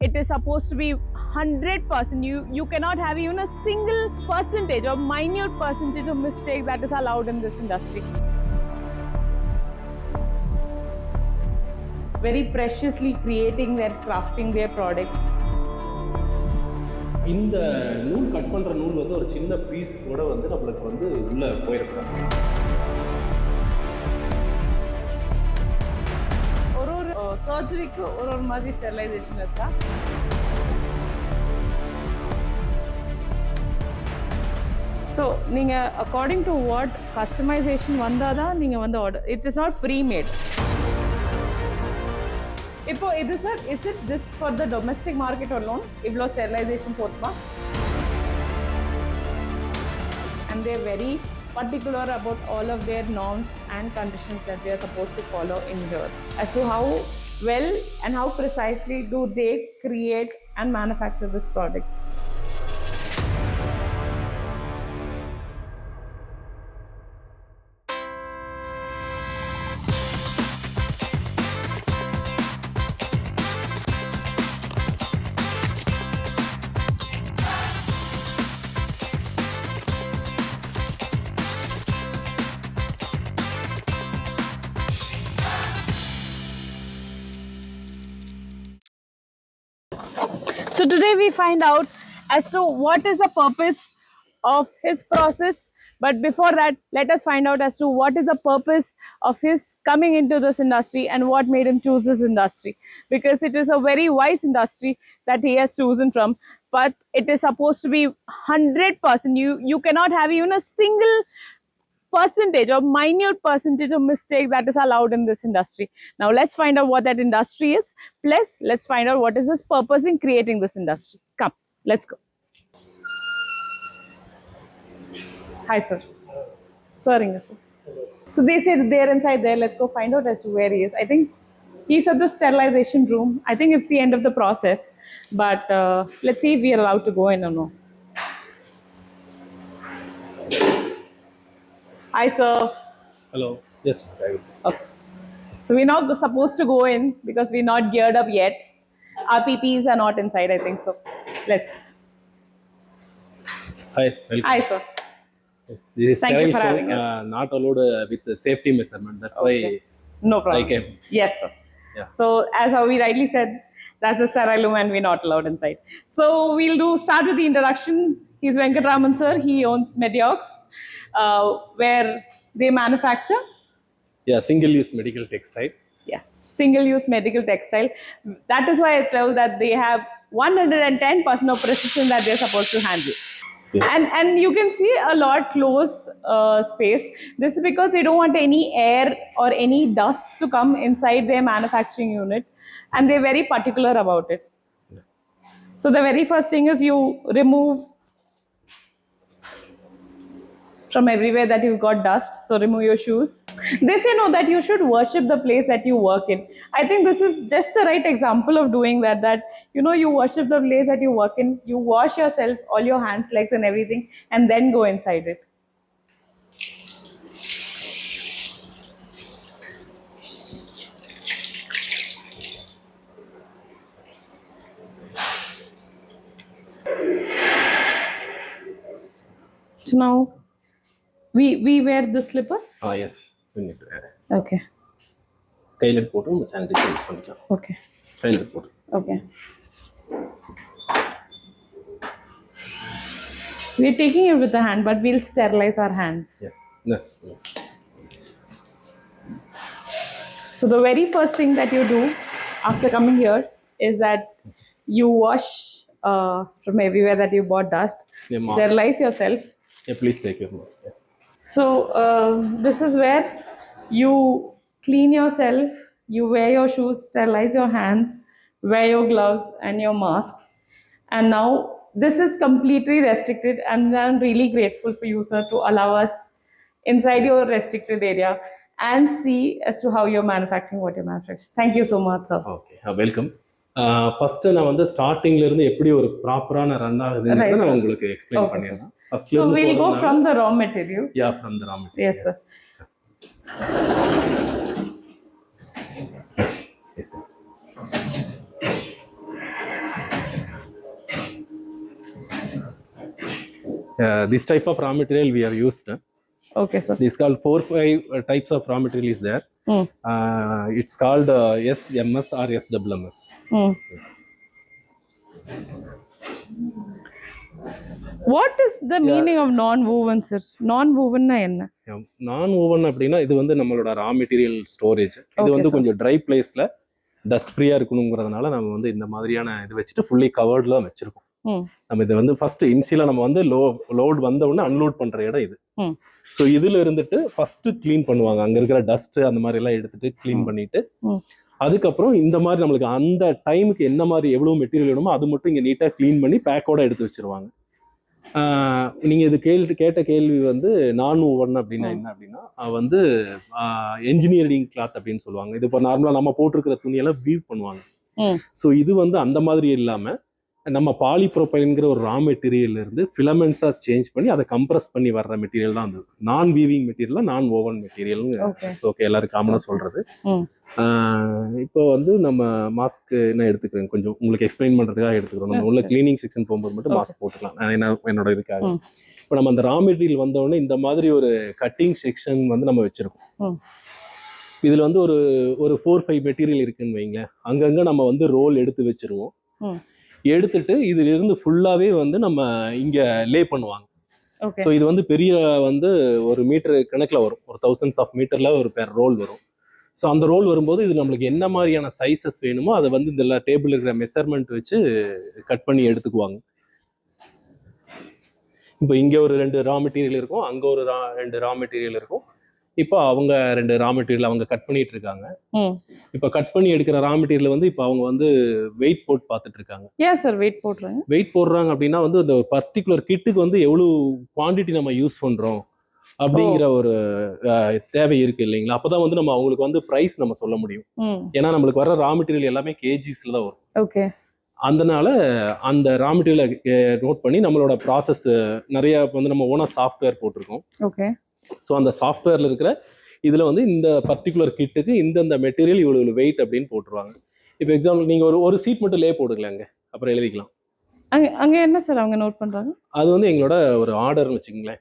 it is supposed to be 100%. You cannot have even a single percentage or minute percentage of mistake that is allowed in this industry. Very preciously creating their crafting their products. இந்த நூல் cut பண்ற நூல் வந்து ஒரு சின்ன piece கூட வந்து நம்மளுக்கு வந்து உள்ள போயிருக்காங்க. ஒரு சர்ஜரிக்கு ஒரு மாதிரி ஸ்டெரிலைசேஷன் இருக்கா? ஸோ நீங்கள் அக்கார்டிங் டு வாட் கஸ்டமைசேஷன் வந்தால் தான் நீங்கள் வந்து order. It is not premade. இப்போ இது sir, is it just for the domestic market or loan? இவ்வளோ ஸ்டெரிலைசேஷன் போட்டுமா? And they're very particular about all of their norms and conditions that they are supposed to follow in here, as to how well and how precisely do they create and manufacture this product. So today we find out as to what is the purpose of his process. But before that, let us find out as to what is the purpose of his coming into this industry and what made him choose this industry. Because it is a very wise industry that he has chosen from, but it is supposed to be 100%. You cannot have even a single percentage or minute percentage of mistake that is allowed in this industry. Now let's find out what that industry is. Plus, let's find out what is his purpose in creating this industry. Come, let's go. Hi, sir. Sir, sir. So they say they're inside there. Let's go find out as to where he is. I think he's at the sterilization room. I think it's the end of the process. But let's see if we are allowed to go in or no. Hi, sir. Hello. Yes. Okay. So we're not supposed to go in because we're not geared up yet. Our PPEs are not inside, I think so. Let's. Hi. Welcome. Hi, sir. This is Thank you sterile for zone, having us. not allowed with the safety measurement. That's Okay. why No problem. I came. Yes, sir. Yeah. So as how we rightly said, that's a sterile room and we're not allowed inside. So we'll start with the introduction. He's Venkatraman, sir. He owns Mediox, where they manufacture. Yeah, single-use medical textile. Yes, single-use medical textile. That is why I tell that they have 110% of precision that they're supposed to handle. Yeah. And you can see a lot closed space. This is because they don't want any air or any dust to come inside their manufacturing unit, and they're very particular about it. Yeah. So the very first thing is you remove from everywhere that you've got dust, so remove your shoes. They say no, that you should worship the place that you work in. I think this is just the right example of doing that you worship the place that you work in, you wash yourself, all your hands, legs and everything, and then go inside it. So now we wear the slippers. Yes, we need to wear. Okay. கையில போட்டு நம்ம sanitiser use பண்ணிக்கலாம். Okay. கையில போட்டு. Okay. We're taking it with the hand, but we'll sterilize our hands. Yeah. No. So the very first thing that you do after coming here is that you wash from everywhere that you bought dust. Yeah, sterilize yourself. Yeah, please take your mask. Yeah. So this is where you clean yourself, you wear your shoes, sterilize your hands, wear your gloves and your masks. And now this is completely restricted, and I'm really grateful for you, sir, to allow us inside your restricted area and see as to how you're manufacturing what you're manufacturing. Thank you so much, sir. Okay, welcome. First நான் வந்து ஸ்டார்டிங்ல இருந்து எப்படி ஒரு ப்ராப்பரான run ஆகுதுன்னு நான் உங்களுக்கு எக்ஸ்பிளைன் பண்ணிடுறேன். So we'll go from the raw materials. Yeah, from the raw materials. Yes, sir. Yes, sir. This type of raw material we have used. Okay, sir. This is called 4-5 types of raw material is there. It's called SMS or SWMS. What is the meaning of non-woven, sir? Non-woven na enna? Non-woven அப்படின்னா இது வந்து நம்மளோட raw material storage. இது Okay, வந்து sir. கொஞ்சம் try பிளேஸ்ல dust ஃப்ரீயா இருக்கணுங்கிறதுனால நம்ம வந்து இந்த மாதிரியான இது வச்சுட்டு ஃபுல்லி கவர்ட்ல வச்சிருக்கோம். நம்ம இதை வந்து ஃபர்ஸ்ட் இன்சியலா நம்ம வந்து லோட் வந்த உடனே அன்லோட் பண்ற இடம் இது. ஸோ இதுல இருந்துட்டு ஃபர்ஸ்ட் க்ளீன் பண்ணுவாங்க, அங்க இருக்கிற டஸ்ட் அந்த மாதிரி எல்லாம் எடுத்துட்டு க்ளீன் பண்ணிட்டு அதுக்கப்புறம் இந்த மாதிரி நம்மளுக்கு அந்த டைமுக்கு என்ன மாதிரி எவ்வளவு மெட்டீரியல் வேணுமோ அது மட்டும் இங்க நீட்டா க்ளீன் பண்ணி பேக்கோட எடுத்து வச்சிருவாங்க. நீங்க இது கேட்ட கேள்வி வந்து நான் ஓவன் அப்படின்னா என்ன அப்படின்னா வந்து என்ஜினியரிங் கிளாத் அப்படின்னு சொல்லுவாங்க. இது இப்போ நார்மலா நம்ம போட்டிருக்கிற துணியெல்லாம் வீவ் பண்ணுவாங்க. ஸோ இது வந்து அந்த மாதிரி இல்லாம நம்ம பாலிப்ரோபைன்ங்கிற ஒரு ரா மெட்டீரியல் இருந்து ஃபிலமெண்ட்ஸா சேஞ்ச் பண்ணி அதை கம்ப்ரஸ் பண்ணி வர்ற மெட்டீரியல் தான் அது. நான் வீவிங் மெட்டீரியல், நான் ஓவன் மெட்டீரியல். ஓகே, எல்லாரும் காமனா சொல்றது. இப்போ வந்து நம்ம மாஸ்க் என்ன எடுத்துக்கிறேன், கொஞ்சம் உங்களுக்கு எக்ஸ்பிளைன் பண்றதுக்காக எடுத்துக்கிறோம். நம்ம உள்ள கிளீனிங் செக்ஷன் போகும்போது மட்டும் மாஸ்க் போட்டுக்கலாம், என்னோட இதுக்காக. இப்போ நம்ம அந்த ரா மெட்டீரியல் வந்த உடனே இந்த மாதிரி ஒரு கட்டிங் செக்ஷன் வந்து நம்ம வச்சிருக்கோம். இதுல வந்து ஒரு 4-5 மெட்டீரியல் இருக்குன்னு வைங்களேன். அங்கங்க நம்ம வந்து ரோல் எடுத்து வச்சிருவோம். எடுத்துட்டு இதுல இருந்து ஃபுல்லாவே வந்து நம்ம இங்க லே பண்ணுவாங்க. ஸோ இது வந்து பெரிய வந்து ஒரு மீட்டர் கணக்குல வரும், ஒரு thousands of மீட்டர்ல ஒரு பேர் ரோல் வரும். ஸோ அந்த ரோல் வரும்போது இது நம்மளுக்கு என்ன மாதிரியான சைஸஸ் வேணுமோ அதை வந்து இந்த டேபிள் இருக்கிற மெஷர்மெண்ட் வச்சு கட் பண்ணி எடுத்துக்குவாங்க. இப்போ இங்க ஒரு 2 ரா மெட்டீரியல் இருக்கும், அங்க ஒரு 2 ரா மெட்டீரியல் இருக்கும். இப்போ அவங்க 2 ரா மெட்டீரியல் அவங்க கட் பண்ணிட்டு இருக்காங்க. இப்போ கட் பண்ணி எடுக்கிற ரா மெட்டீரியல் வந்து இப்போ அவங்க வந்து வெயிட் போட்டு பார்த்துட்டு இருக்காங்க. ஏன் சார் வெயிட் போடுறாங்க? வெயிட் போடுறாங்க அப்படின்னா வந்து இந்த பர்டிகுலர் கிட்டுக்கு வந்து எவ்வளவு குவான்டிட்டி நம்ம யூஸ் பண்றோம் அப்படிங்கிற ஒரு தேவை இருக்கு இல்லைங்களா? அப்பதான் வந்து நம்ம அவங்களுக்கு வந்து பிரைஸ் நம்ம சொல்ல முடியும். ஏன்னா நம்மளுக்கு வர ரா மெட்டீரியல் எல்லாமே கேஜிஸ்ல தான் வரும். ஓகே. அதனால அந்த ரா மெட்டீரியலை நோட் பண்ணி நம்மளோட ப்ராசஸ் நிறைய வந்து நம்ம ஓனா சாஃப்ட்வேர் போட்டிருக்கோம். ஓகே. ஸோ அந்த சாஃப்ட்வேர்ல இருக்கிற இதுல வந்து இந்த பர்டிகுலர் கிட்டுக்கு இந்த மெட்டீரியல் இவ்வளவு வெயிட் அப்படின்னு போட்டுருவாங்க. இப்போ எக்ஸாம்பிள் நீங்க ஒரு சீட் மட்டும் லே போடுங்களேங்க, அப்புறம் எழுதிக்கலாம். அங்க என்ன சார் அவங்க நோட் பண்றாங்க? அது வந்து எங்களோட ஒரு ஆர்டர்னு வச்சுக்கோங்களேன்,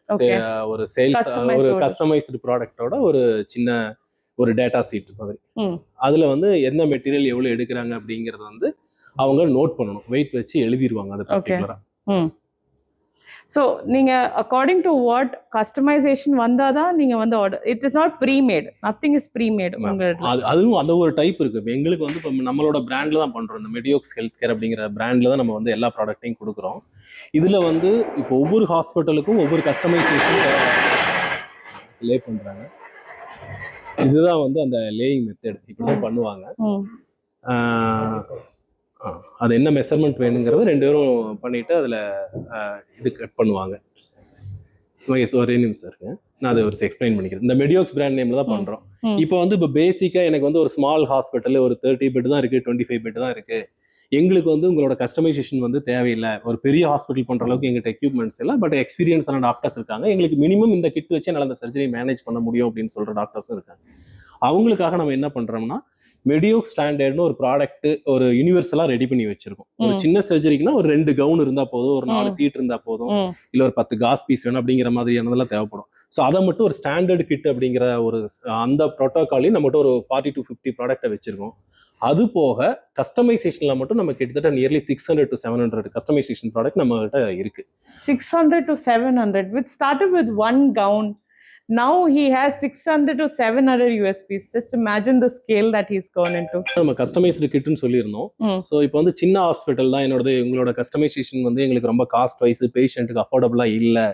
ஒரு சேல்ஸ் ஒரு கஸ்டமைஸ்டு ப்ராடக்டோட ஒரு சின்ன ஒரு டேட்டா சீட் மாதிரி. அதுல வந்து என்ன மெட்டீரியல் எவ்வளவு எடுக்கிறாங்க அப்படிங்கறது வந்து அவங்க நோட் பண்ணணும், வெயிட் வச்சு எழுதிடுவாங்க அது பர்டிகுலரா. So நீங்க according to what customization வந்தாதான் நீங்க வந்து order, it is not pre-made, nothing is pre-made. அதுவும் அந்த ஒரு டைப் இருக்கு. எங்களுக்கு வந்து இப்போ நம்மளோட பிராண்ட்ல தான் பண்றோம், இந்த மெடியோக்ஸ் ஹெல்த் கேர் அப்படிங்கிற பிராண்ட்ல தான் நம்ம வந்து எல்லா ப்ராடக்ட்டையும் கொடுக்குறோம். இதுல வந்து இப்போ ஒவ்வொரு ஹாஸ்பிட்டலுக்கும் ஒவ்வொரு கஸ்டமைசேஷன் லே பண்றாங்க. இதுதான் வந்து அந்த லேயிங் மெத்தட், இப்படிதான் பண்ணுவாங்க. அது என்ன மெஷர்மெண்ட் வேணுங்கிறது 2 பேரும் பண்ணிட்டு அதுல இது கட் பண்ணுவாங்க. ஒரே நிமிஷம் இருக்கு, நான் அதை ஒரு எக்ஸ்பிளைன் பண்ணிக்கிறேன். இந்த மெடியோக்ஸ் பிராண்ட் நேம்ல தான் பண்றோம். இப்போ வந்து இப்போ பேசிக்கா எனக்கு வந்து ஒரு ஸ்மால் ஹாஸ்பிட்டல் ஒரு 30 பெட் தான் இருக்கு, 25 பெட் தான் இருக்கு. எங்களுக்கு வந்து உங்களோட கஸ்டமைசேஷன் வந்து தேவையில்லை. ஒரு பெரிய ஹாஸ்பிட்டல் பண்ற அளவுக்கு எங்கிட்ட எக்யூப்மெண்ட்ஸ் இல்லை, பட் எக்ஸ்பீரியன்ஸான டாக்டர்ஸ் இருக்காங்க. எங்களுக்கு மினிமம் இந்த கிட் வச்சு என்னால் அந்த சர்ஜரி மேனேஜ் பண்ண முடியும் அப்படின்னு சொல்ற டாக்டர்ஸும் இருக்காங்க. அவங்களுக்காக நம்ம என்ன பண்றோம்னா மெடியோக்ஸ் ஸ்டாண்டர்ட்னு ஒரு ப்ராடக்ட் ஒரு யூனிவர்சலா ரெடி பண்ணி வச்சிருக்கோம். ஒரு சின்ன சர்ஜரிக்குன்னா ஒரு 2 கவுன் இருந்தா போதும், ஒரு 4 சீட் இருந்தா போதும், இல்ல ஒரு 10 காஸ் பீஸ் வேணும் அப்படிங்கிற மாதிரியானதெல்லாம் தேவைப்படும். ஸோ அதை மட்டும் ஒரு ஸ்டாண்டர்ட் கிட் அப்படிங்கிற ஒரு அந்த ப்ரோட்டோகாலையும் நம்மகிட்ட ஒரு 40 to 50 ப்ராடக்டை வச்சிருக்கோம். அது போக கஸ்டமைசேஷன்ல மட்டும் நம்ம கிட்டத்தட்ட நியர்லி 600 to 700 கஸ்டமைசேஷன் ப்ராடக்ட் நம்ம கிட்ட இருக்கு. 600 to 700 which started with one gown. Now he has 600 to 700 USPs. Just imagine the scale that he's gone into. நம்ம கஸ்டமைஸ்டு கிட்னு சொல்லியிருந்தோம். ஸோ இப்போ வந்து சின்ன ஹாஸ்பிட்டல் தான் உங்களோட கஸ்டமைசேஷன் வந்து எங்களுக்கு ரொம்ப காஸ்ட் வைஸ் பேஷண்ட்டுக்கு அஃபோர்டபுளா இல்லை.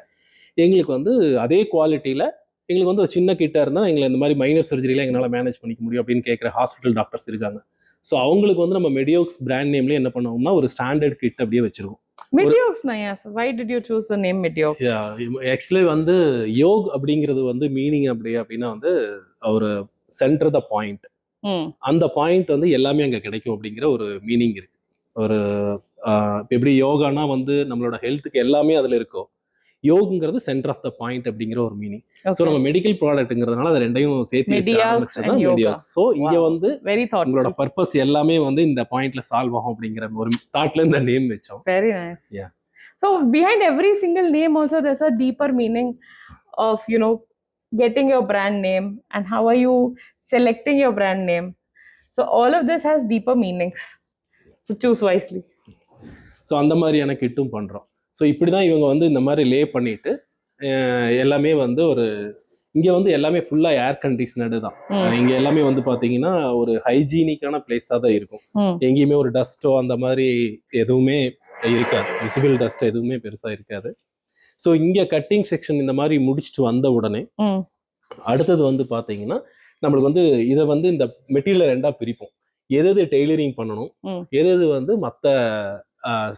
எங்களுக்கு வந்து அதே குவாலிட்டியில எங்களுக்கு வந்து ஒரு சின்ன கிட்டா இருந்தால் எங்களை இந்த மாதிரி மைனர் சர்ஜரியில எங்களால் மேனேஜ் பண்ணிக்க முடியும் அப்படின்னு கேட்குற ஹாஸ்பிட்டல் டாக்டர்ஸ் இருக்காங்க. ஸோ அவங்களுக்கு வந்து நம்ம மெடியோக்ஸ் பிராண்ட் நேம்லேயே என்ன பண்ணுவோம்னா ஒரு ஸ்டாண்டர்ட் கிட் அப்படியே வச்சிருக்கோம். Mediox na yes. Why did you choose the name Mediox? Actually வந்து யோக் அப்படிங்கிறது வந்து மீனிங் அப்படின்னா வந்து ஒரு சென்டர் த பாயிண்ட், அந்த பாயிண்ட் வந்து எல்லாமே அங்க கிடைக்கும் அப்படிங்கிற ஒரு மீனிங் இருக்கு. ஒரு எப்படி யோகானா வந்து நம்மளோட ஹெல்த்துக்கு எல்லாமே அதுல இருக்கும், யோகுங்கிறது சென்டர் ஆஃப் த பாயிண்ட் அப்படிங்கிற ஒரு மீனிங். ஸோ நம்ம மெடிக்கல் ப்ராடக்ட்ங்கிறதுனால அது ரெண்டையும் சேர்த்து மெடியோக்ஸ். ஸோ இங்க வந்து உங்களோட பர்பஸ் எல்லாமே வந்து இந்த பாயிண்ட்ல சால்வ் ஆகும் அப்படிங்கிற ஒரு தாட்ல இந்த நேம் வச்சோம். Very nice. So behind every single name also there's a deeper meaning of, you know, getting your brand name and how are you selecting your brand name. So all of this has deeper meanings. So choose wisely. So அந்த மாதிரியான கிட்டும் பண்ணுறோம். So இப்படி தான் இவங்க வந்து இந்த மாதிரி லே பண்ணிட்டு எல்லாமே வந்து ஒரு இங்கே வந்து எல்லாமே ஃபுல்லாக ஏர் கண்டிஷனடு தான். இங்கே எல்லாமே வந்து பார்த்தீங்கன்னா ஒரு ஹைஜீனிக்கான பிளேஸாக தான் இருக்கும். எங்கேயுமே ஒரு டஸ்ட்டோ அந்த மாதிரி எதுவுமே இருக்காது, விசிபிள் டஸ்ட் எதுவுமே பெருசாக இருக்காது. ஸோ இங்கே கட்டிங் செக்ஷன் இந்த மாதிரி முடிச்சுட்டு வந்த உடனே அடுத்தது வந்து பார்த்தீங்கன்னா நம்மளுக்கு வந்து இதை வந்து இந்த மெட்டீரியலை ரெண்டாக பிரிப்போம். எது டெய்லரிங் பண்ணணும், எது வந்து மற்ற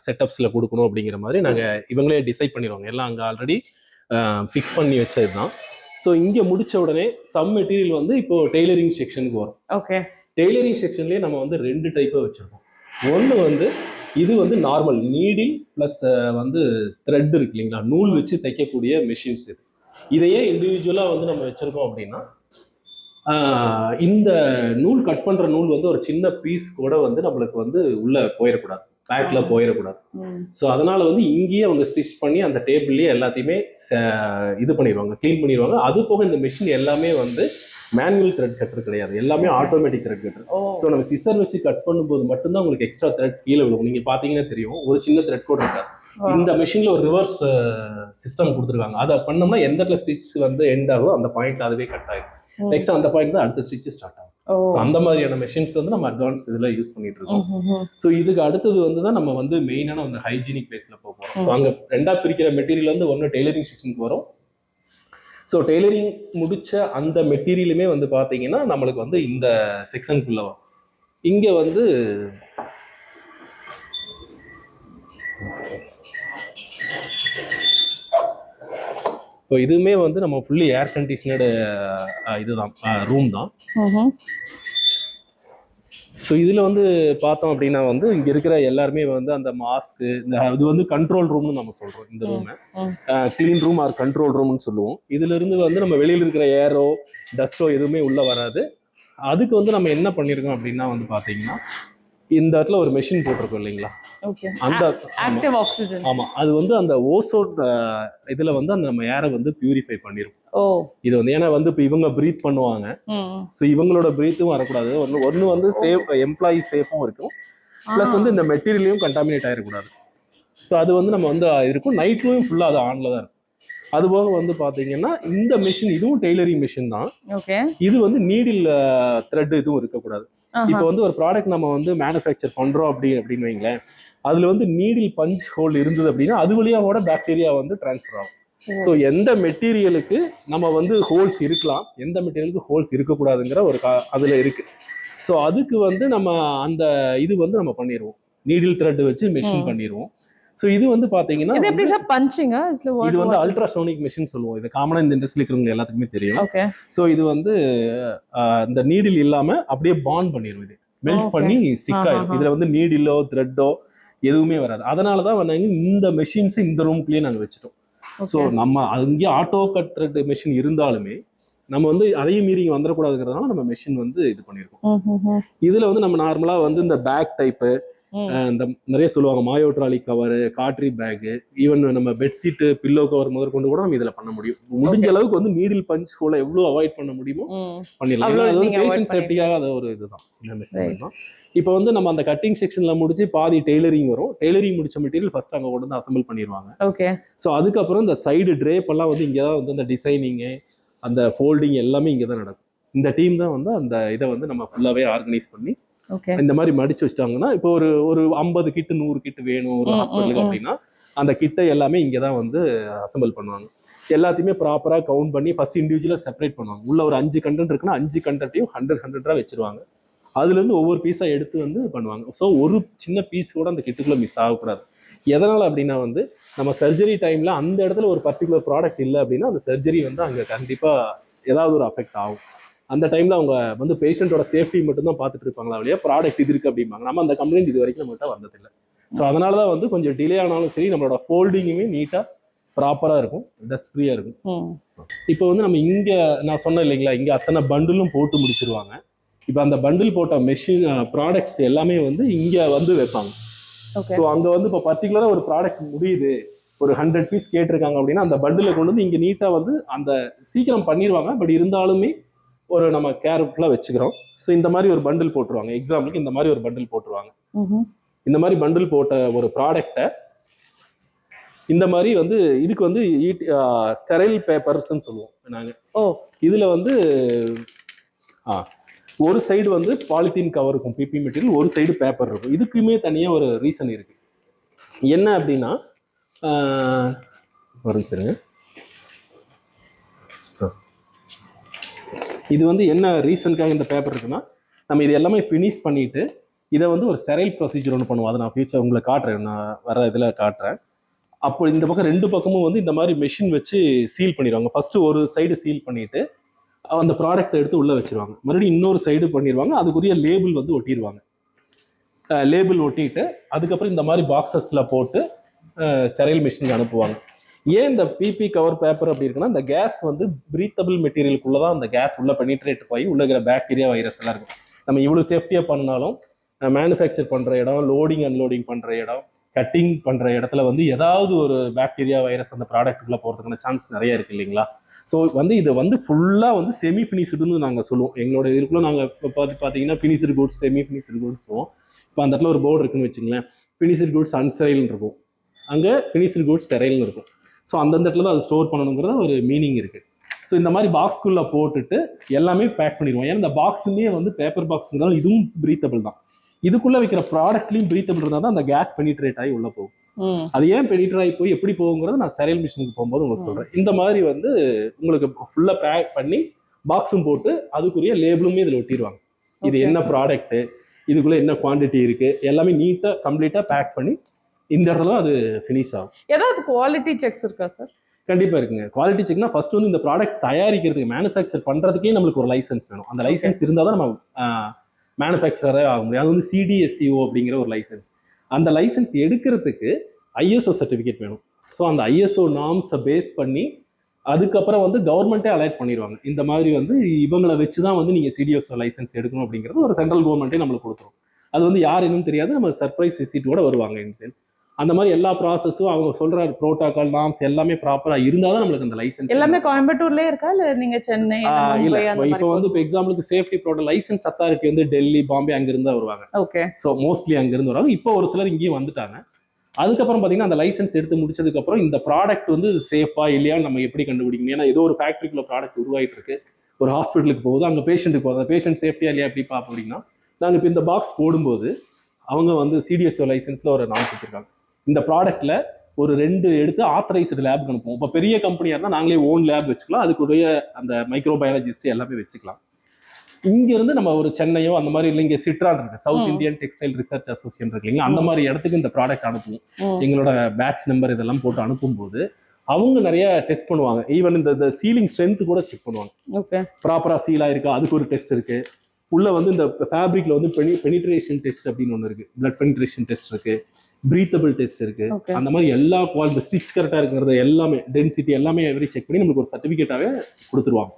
செட்டப்ஸில் கொடுக்கணும் அப்படிங்கிற மாதிரி நாங்கள் இவங்களே டிசைட் பண்ணிடுவாங்க. எல்லாம் அங்கே ஆல்ரெடி ஃபிக்ஸ் பண்ணி வச்சது தான். ஸோ இங்கே முடிச்ச உடனே சம் மெட்டீரியல் வந்து இப்போ டெய்லரிங் செக்ஷனுக்கு வரும். ஓகே, டெய்லரிங் செக்ஷன்லேயே நம்ம வந்து 2 டைப்பாக வச்சுருக்கோம். ஒன்று வந்து இது வந்து நார்மல் நீடில் ப்ளஸ் வந்து த்ரெட் இருக்கு இல்லைங்களா, நூல் வச்சு தைக்கக்கூடிய மெஷின்ஸ் இது. இதையே இண்டிவிஜுவலாக வந்து நம்ம வச்சுருக்கோம் அப்படின்னா இந்த நூல் கட் பண்ணுற நூல் வந்து ஒரு சின்ன பீஸ் கூட வந்து நம்மளுக்கு வந்து உள்ளே போயிடக்கூடாது, பேக்கில் போயிடக்கூடாது. ஸோ அதனால வந்து இங்கேயே அவங்க ஸ்டிச் பண்ணி அந்த டேபிள்லேயே எல்லாத்தையுமே இது பண்ணிடுவாங்க, க்ளீன் பண்ணிடுவாங்க. அது போக இந்த மிஷின் எல்லாமே வந்து மேனுவல் த்ரெட் கட்டர் கிடையாது, எல்லாமே ஆட்டோமேட்டிக் த்ரெட் கட்டர். ஸோ நம்ம சிசர் வச்சு கட் பண்ணும்போது மட்டும்தான் உங்களுக்கு எக்ஸ்ட்ரா த்ரெட் கீழே விழுவும். நீங்கள் பார்த்தீங்கன்னா தெரியும், ஒரு சின்ன த்ரெட் கூட இருக்காது. இந்த மிஷினில் ஒரு ரிவர்ஸ் சிஸ்டம் கொடுத்துருக்காங்க. அதை பண்ணோம்னா எந்த இடத்துல ஸ்டிச் வந்து எண்ட் ஆகும் அந்த பாயிண்ட் அதுவே கட் ஆகிடும். நெக்ஸ்ட் அந்த பாயிண்ட் தான் அடுத்த ஸ்டிச் ஸ்டார்ட் ஆகும். ஸோ அந்த மாதிரியான மெஷின்ஸ் வந்து நம்ம அட்வான்ஸ் இதில் யூஸ் பண்ணிட்டு இருக்கோம். ஸோ இதுக்கு அடுத்தது வந்து தான் நம்ம வந்து மெயினான அந்த ஹைஜீனிக் பிளேஸில் போக போகிறோம். ஸோ அங்கே ரெண்டாக பிரிக்கிற மெட்டீரியல் வந்து ஒன்று டெய்லரிங் செக்ஷனுக்கு வரும். ஸோ டெய்லரிங் முடிச்ச அந்த மெட்டீரியலுமே வந்து பார்த்தீங்கன்னா நம்மளுக்கு வந்து இந்த செக்ஷனுக்குள்ள வரும். இங்கே வந்து ஸோ இதுவுமே வந்து நம்ம ஃபுல்லி ஏர் கண்டிஷனடு இதுதான், ரூம் தான். ஸோ இதில் வந்து பார்த்தோம் அப்படின்னா வந்து இங்கே இருக்கிற எல்லாருமே வந்து அந்த மாஸ்க்கு, இந்த இது வந்து கண்ட்ரோல் ரூம்னு நம்ம சொல்கிறோம். இந்த ரூமை க்ளீன் ரூம் ஆர் கண்ட்ரோல் ரூம்னு சொல்லுவோம். இதிலிருந்து வந்து நம்ம வெளியில் இருக்கிற ஏரோ டஸ்ட்டோ எதுவுமே உள்ளே வராது. அதுக்கு வந்து நம்ம என்ன பண்ணியிருக்கோம் அப்படின்னா வந்து பார்த்தீங்கன்னா இந்த இடத்துல ஒரு மெஷின் போட்டிருக்கோம் இல்லைங்களா, அந்த ஆக்டிவ் ஆக்சிஜன். ஆமா, அது வந்து அந்த ஓசோன் இதுல வந்து அந்த நம்ம ஏரை வந்து பியூரிஃபை பண்ணிரும். இது வந்து ஏன்னா வந்து இப்போ இவங்க பிரீத் பண்ணுவாங்க, ஸோ இவங்களோட பிரீத்தும் வரக்கூடாது. ஒன்று வந்து சேஃப், எம்ப்ளாயி சேஃபும் இருக்கும், ப்ளஸ் வந்து இந்த மெட்டீரியலையும் கண்டாமினேட் ஆகிடக்கூடாது. ஸோ அது வந்து நம்ம வந்து இருக்கும். நைட்லையும் ஃபுல்லாக அது ஆன்ல தான் இருக்கும். அது போக வந்து பாத்தீங்கன்னா இந்த மிஷின் இதுவும் டெய்லரிங் மிஷின் தான். இது வந்து நீடில் த்ரெட் இதுவும் இருக்கக்கூடாது. இப்போ வந்து ஒரு ப்ராடக்ட் நம்ம வந்து மேனுஃபேக்சர் பண்றோம் அப்படின்னு வைங்களேன், அதுல வந்து நீடில் பஞ்ச் ஹோல் இருந்தது அப்படின்னா அது வழியா கூட பாக்டீரியா வந்து டிரான்ஸ்ஃபர் ஆகும். ஸோ எந்த மெட்டீரியலுக்கு நம்ம வந்து ஹோல்ஸ் இருக்கலாம், எந்த மெட்டீரியலுக்கு ஹோல்ஸ் இருக்கக்கூடாதுங்கிற ஒரு அதுல இருக்கு. ஸோ அதுக்கு வந்து நம்ம அந்த இது வந்து நம்ம பண்ணிடுவோம், நீடில் த்ரெட் வச்சு மிஷின் பண்ணிடுவோம். ஸோ இது வந்து பாத்தீங்கன்னா இது வந்து அல்ட்ராசோனிக் மிஷின் சொல்லுவோம். இது காமனா இந்த இண்டஸ்ட்ரியில் இருக்கிறவங்க எல்லாத்துக்குமே தெரியும். ஸோ இது வந்து இந்த நீடில் இல்லாம அப்படியே பாண்ட் பண்ணிடும், இது மெல்ட் பண்ணி ஸ்டிக் ஆயிடும். இதுல வந்து நீடிலோ த்ரெட்டோ எதுவுமே வராது. அதனாலதான் வந்து இந்த மெஷின்ஸ் இந்த ரூம்குள்ளேயே நாங்கள் வச்சுட்டோம். ஸோ நம்ம அங்கேயே ஆட்டோ கட் த்ரெட் மெஷின் இருந்தாலுமே நம்ம வந்து அதையும் மீறி வந்துடக்கூடாதுங்கிறதுனால நம்ம மெஷின் வந்து இது பண்ணியிருக்கோம். இதுல வந்து நம்ம நார்மலா வந்து இந்த பேக் டைப்பு, இந்த நிறைய சொல்லுவாங்க Mayo trolley cover, cautery bag, even நம்ம பெட்ஷீட் பில்லோ கவர் முதற்கொண்டு கூட நம்ம இதுல பண்ண முடியும். முடிஞ்ச அளவுக்கு வந்து நீடில் பஞ்ச் ஹோலை எவ்வளவு அவாய்ட் பண்ண முடியுமோ பண்ணிடலாம். அது வந்து பேஷண்ட் சேஃப்டியாக அது ஒரு இதுதான், சின்ன மிஸ்டேக் தான். இப்போ வந்து நம்ம அந்த கட்டிங் செக்ஷன்ல முடிச்சு பாதி டெய்லரிங் வரும். டெய்லரிங் முடிச்ச மெட்டீரியல் ஃபர்ஸ்ட் அங்கே கொண்டு வந்து அசம்பிள் பண்ணிடுவாங்க. ஸோ அதுக்கப்புறம் இந்த சைடு ட்ரேப் எல்லாம் வந்து இங்கே தான் வந்து அந்த டிசைனிங்கு அந்த ஃபோல்டிங் எல்லாமே இங்கே தான் நடக்கும். இந்த டீம் தான் வந்து அந்த இதை வந்து நம்ம ஃபுல்லாகவே ஆர்கனைஸ் பண்ணி இந்த மாதிரி மடிச்சு வச்சிட்டாங்கன்னா இப்போ ஒரு 50 கிட்டு 100 கிட்டு வேணும் ஒரு ஹாஸ்பிட்டலுக்கு அப்படின்னா அந்த கிட்ட எல்லாமே இங்கே தான் வந்து அசம்பிள் பண்ணுவாங்க. எல்லாத்தையுமே ப்ராப்பராக கவுண்ட் பண்ணி ஃபர்ஸ்ட் இண்டிவிஜுவலாக செப்பரேட் பண்ணுவாங்க. உள்ள ஒரு 5 கண்டென்ட் இருக்குன்னா 5 கண்டென்ட்டையும் 100 வச்சிருவாங்க. அதுலேருந்து ஒவ்வொரு பீஸாக எடுத்து வந்து பண்ணுவாங்க. ஸோ ஒரு சின்ன பீஸ் கூட அந்த கிட்டுக்குள்ளே மிஸ் ஆகக்கூடாது. எதனால் அப்படின்னா வந்து நம்ம சர்ஜரி டைமில் அந்த இடத்துல ஒரு பர்டிகுலர் ப்ராடக்ட் இல்லை அப்படின்னா அந்த சர்ஜரி வந்து அங்கே கண்டிப்பாக ஏதாவது ஒரு அஃபெக்ட் ஆகும். அந்த டைமில் அவங்க வந்து பேஷண்ட்டோட சேஃப்டி மட்டும்தான் பார்த்துட்டு இருப்பாங்களா இல்லையா, ப்ராடக்ட் இது இருக்குது அப்படிம்பாங்க. நம்ம அந்த கம்ப்ளைண்ட் இது வரைக்கும் நம்மகிட்ட வந்ததில்லை. ஸோ அதனால தான் வந்து கொஞ்சம் டிலே ஆனாலும் சரி நம்மளோட ஃபோல்டிங்குமே நீட்டாக ப்ராப்பராக இருக்கும், டஸ்ட் ஃப்ரீயாக இருக்கும். இப்போ வந்து நம்ம இங்கே நான் சொன்னேன் இல்லைங்களா, இங்கே அத்தனை பண்டிலும் போட்டு முடிச்சிருவாங்க. இப்போ அந்த பண்டில் போட்ட மெஷின் ப்ராடக்ட்ஸ் எல்லாமே வந்து இங்கே வந்து வைப்பாங்க. Okay. ஸோ அங்க வந்து இப்போ பர்டிகுலரா ஒரு ப்ராடக்ட் முடியுது, ஒரு 100 பீஸ் கேட்டிருக்காங்க அப்படின்னா அந்த பண்டில கொண்டு வந்து இங்க நீட்டா வந்து அந்த சீக்கிரம் பண்ணிடுவாங்க. பட் இருந்தாலுமே ஒரு நம்ம கேர்ஃபுல்லா வச்சுக்கிறோம். ஸோ இந்த மாதிரி ஒரு பண்டில் போட்டுருவாங்க. எக்ஸாம்பிளுக்கு இந்த மாதிரி ஒரு பண்டில் போட்டுருவாங்க. இந்த மாதிரி பண்டில் போட்ட ஒரு ப்ராடக்ட்டை இந்த மாதிரி வந்து இதுக்கு வந்து ஸ்டெரைல் பேப்பர்ஸ்ன்னு சொல்லுவோம் நாங்க. இதுல வந்து ஒரு சைடு வந்து பாலித்தீன் கவர் இருக்கும், பிபி மெட்டீரியல், ஒரு சைடு பேப்பர் இருக்கும். இதுக்குமே தனியாக ஒரு ரீசன் இருக்கு. என்ன அப்படின்னா ஒரு சரிங்க, இது வந்து என்ன ரீசனுக்காக இந்த பேப்பர் இருக்குன்னா, நம்ம இது எல்லாமே ஃபினிஷ் பண்ணிட்டு இதை வந்து ஒரு ஸ்டெரைல் ப்ரொசீஜர் ஒன்று பண்ணுவோம். அதை நான் ஃபியூச்சர் உங்களுக்கு காட்டுறேன், நான் வர இதில் காட்டுறேன். அப்போ இந்த பக்கம் 2 பக்கமும் வந்து இந்த மாதிரி மெஷின் வச்சு சீல் பண்ணிடுவாங்க. ஃபர்ஸ்ட் ஒரு சைடு சீல் பண்ணிட்டு அந்த ப்ராடக்ட் எடுத்து உள்ள வச்சிருவாங்க. மறுபடியும் இன்னொரு சைடு பண்ணிடுவாங்க. அதுக்குரிய லேபிள் வந்து ஒட்டிடுவாங்க. லேபிள் ஒட்டிட்டு அதுக்கப்புறம் இந்த மாதிரி பாக்ஸஸ்ல போட்டு ஸ்டெரைல் மிஷினுக்கு அனுப்புவாங்க. ஏன் இந்த பிபி கவர் பேப்பர் அப்படி இருக்குன்னா, இந்த கேஸ் வந்து பிரீத்தபிள் மெட்டீரியலுக்குள்ளதான் அந்த கேஸ் உள்ள பெனிட்ரேட் போய் உள்ள இருக்கிற பாக்டீரியா வைரஸ் எல்லாம் இருக்கும். நம்ம இவ்வளவு சேஃப்டியா பண்ணாலும் மேனுஃபேக்சர் பண்ற இடம், லோடிங் அன்லோடிங் பண்ற இடம், கட்டிங் பண்ற இடத்துல வந்து ஏதாவது ஒரு பாக்டீரியா வைரஸ் அந்த ப்ராடக்ட்டுக்குள்ள போறதுக்கான சான்ஸ் நிறைய இருக்கு இல்லைங்களா? ஸோ வந்து இதை வந்து ஃபுல்லாக வந்து செமி ஃபினிஷ்டுன்னு நாங்கள் சொல்லுவோம். எங்களோட இதுக்குள்ள நாங்கள் இப்போ பார்த்தீங்கன்னா finished goods, semi finished goods சொல்லுவோம். இப்போ அந்த இடத்துல ஒரு போர்டு இருக்குன்னு வச்சுங்களேன், ஃபினிஷ்டு குட்ஸ் அன்ஸ்டெரைல்னு இருக்கும், அங்கே ஃபினிஷ்டு குட்ஸ் ஸ்டெரைல்னு இருக்கும். ஸோ அந்தந்த இடத்துல தான் அது ஸ்டோர் பண்ணணுங்கிறத ஒரு மீனிங் இருக்குது. ஸோ இந்த மாதிரி பாக்ஸ்குள்ளே போட்டுட்டு எல்லாமே பேக் பண்ணிடுவோம். ஏன்னா இந்த பாக்ஸுமே வந்து பேப்பர் பாக்ஸ் இருந்தாலும் இதுவும் பிரீத்தபிள் தான். இதுக்குள்ளே வைக்கிற ப்ராடக்ட்லையும் பிரீத்தபிள் இருந்தால் தான் அந்த கேஸ் பெனிட்ரேட் ஆகி உள்ளே போகும். அது ஏன் பெனிட்ரேட் ஆகி போய் எப்படி போகுங்கிறத நான் ஸ்டெரைல் மிஷினுக்கு போகும்போது உங்களுக்கு சொல்கிறேன். இந்த மாதிரி வந்து உங்களுக்கு ஃபுல்லாக பேக் பண்ணி பாக்ஸும் போட்டு அதுக்குரிய லேபிளுமே இதில் ஒட்டிடுவாங்க. இது என்ன ப்ராடக்ட்டு, இதுக்குள்ள என்ன குவான்டிட்டி இருக்கு, எல்லாமே நீட்டாக கம்ப்ளீட்டாக பேக் பண்ணி இந்த இடத்துல அது ஃபினிஷ் ஆகும். ஏதாவது குவாலிட்டி செக்ஸ் இருக்கா சார்? கண்டிப்பா இருக்குங்க. குவாலிட்டி செக்னா ஃபர்ஸ்ட் வந்து இந்த ப்ராடக்ட் தயாரிக்கிறதுக்கு, மேனுஃபேக்சர் பண்றதுக்கே நம்மளுக்கு ஒரு லைசன்ஸ் வேணும். அந்த லைசன்ஸ் இருந்தால் தான் நம்ம மேனுஃபேக்சரரே ஆக முடியும். அது வந்து சிடிஎஸ்சிஓ அப்படிங்கிற ஒரு லைசன்ஸ். அந்த லைசன்ஸ் எடுக்கிறதுக்கு ஐஎஸ்ஓ சர்டிஃபிகேட் வேணும். ஸோ அந்த ஐஎஸ்ஓ நார்ம்ஸை பேஸ் பண்ணி அதுக்கப்புறம் வந்து கவர்மெண்ட்டே அலைட் பண்ணிடுவாங்க. இந்த மாதிரி வந்து இவங்களை வச்சு தான் வந்து நீங்கள் சிடிஎஸ்ஓ லைசன்ஸ் எடுக்கணும் அப்படிங்கிறது ஒரு சென்ட்ரல் கவர்மெண்ட்டே நம்மளுக்கு கொடுத்துரும். அது வந்து யார் என்னன்னு தெரியாது, நம்ம சர்ப்ரைஸ் விசிட்டோட வருவாங்க இன்சைன். அந்த மாதிரி எல்லா ப்ராசஸும் அவங்க சொல்ற புரோட்டோகால் நார்ம்ஸ் எல்லாமே ப்ராப்பரா இருந்தா தான் நம்மளுக்கு அந்த லைசன்ஸ். எல்லாமே கோயம்புத்தூர்லயே இருக்கா இல்ல நீங்க சென்னை? இல்ல, இப்போ வந்து இப்போ எக்ஸாம்பிளுக்கு சேஃப்டி ப்ரோட்டோகால் லைசன்ஸ் அத்தாரிட்டி வந்து டெல்லி, பாம்பே அங்க இருந்தா வருவாங்க. ஓகே. ஸோ மோஸ்ட்லி அங்க இருந்து வருவாங்க. இப்போ ஒரு சிலர் இங்கேயும் வந்துட்டாங்க. அதுக்கப்புறம் பாத்தீங்கன்னா அந்த லைசன்ஸ் எடுத்து முடிச்சதுக்கு அப்புறம் இந்த ப்ராடக்ட் வந்து சேஃபா இல்லையா நம்ம எப்படி கண்டுபிடிக்கணும்? ஏன்னா ஏதோ ஒரு ஃபேக்டரிக்குள்ள ப்ராடக்ட் உருவாயிட்டு இருக்கு, ஒரு ஹாஸ்பிட்டலுக்கு போகுது, அங்க பேஷண்ட்டுக்கு போகுது, அந்த பேஷண்ட் சேஃப்டியா இல்லையா எப்படி பார்ப்போம் அப்படின்னா, நாங்க இப்போ இந்த பாக்ஸ் போடும்போது அவங்க வந்து சிடிஎஸ்ஓ லைசன்ஸ்ல ஒரு நாம்ஸ் வச்சிருக்காங்க. இந்த ப்ராடக்ட்ல ஒரு 2 எடுத்து ஆத்தரைஸ்டு லேப்க்கு அனுப்புவோம். இப்போ பெரிய கம்பெனியா இருந்தால் நாங்களே ஓன் லேப் வச்சுக்கலாம், அதுக்குரிய அந்த மைக்ரோபயாலஜிஸ்ட் எல்லாமே வச்சுக்கலாம். இங்க இருந்து நம்ம ஒரு சென்னையோ அந்த மாதிரி இல்லை, இங்க சிட்ரான் இருக்கு, south Indian textile research association இருக்கு இல்லைங்களா, அந்த மாதிரி இடத்துக்கு இந்த ப்ராடக்ட் அனுப்புவோம். எங்களோட பேட்ச் நம்பர் இதெல்லாம் போட்டு அனுப்பும்போது அவங்க நிறைய டெஸ்ட் பண்ணுவாங்க. ஈவன் இந்த சீலிங் ஸ்ட்ரென்த் கூட செக் பண்ணுவாங்க. ப்ராப்பரா சீல் ஆயிருக்கா, அதுக்கு ஒரு டெஸ்ட் இருக்கு. உள்ள வந்து இந்த ஃபேப்ரிக்ல வந்து பெனிட்ரேஷன் டெஸ்ட் அப்படின்னு ஒன்று இருக்கு, பிளட் பெனிட்ரேஷன் டெஸ்ட் இருக்கு, பிரீத்தபிள் டெஸ்ட் இருக்கு. அந்த மாதிரி எல்லா குவாலிட்டி, ஸ்டிச் கரெக்டா இருக்கிறது எல்லாமே, டென்சிட்டி எல்லாமே எவரி செக் பண்ணி நமக்கு ஒரு சர்டிபிகேட்டாவே கொடுத்துருவாங்க.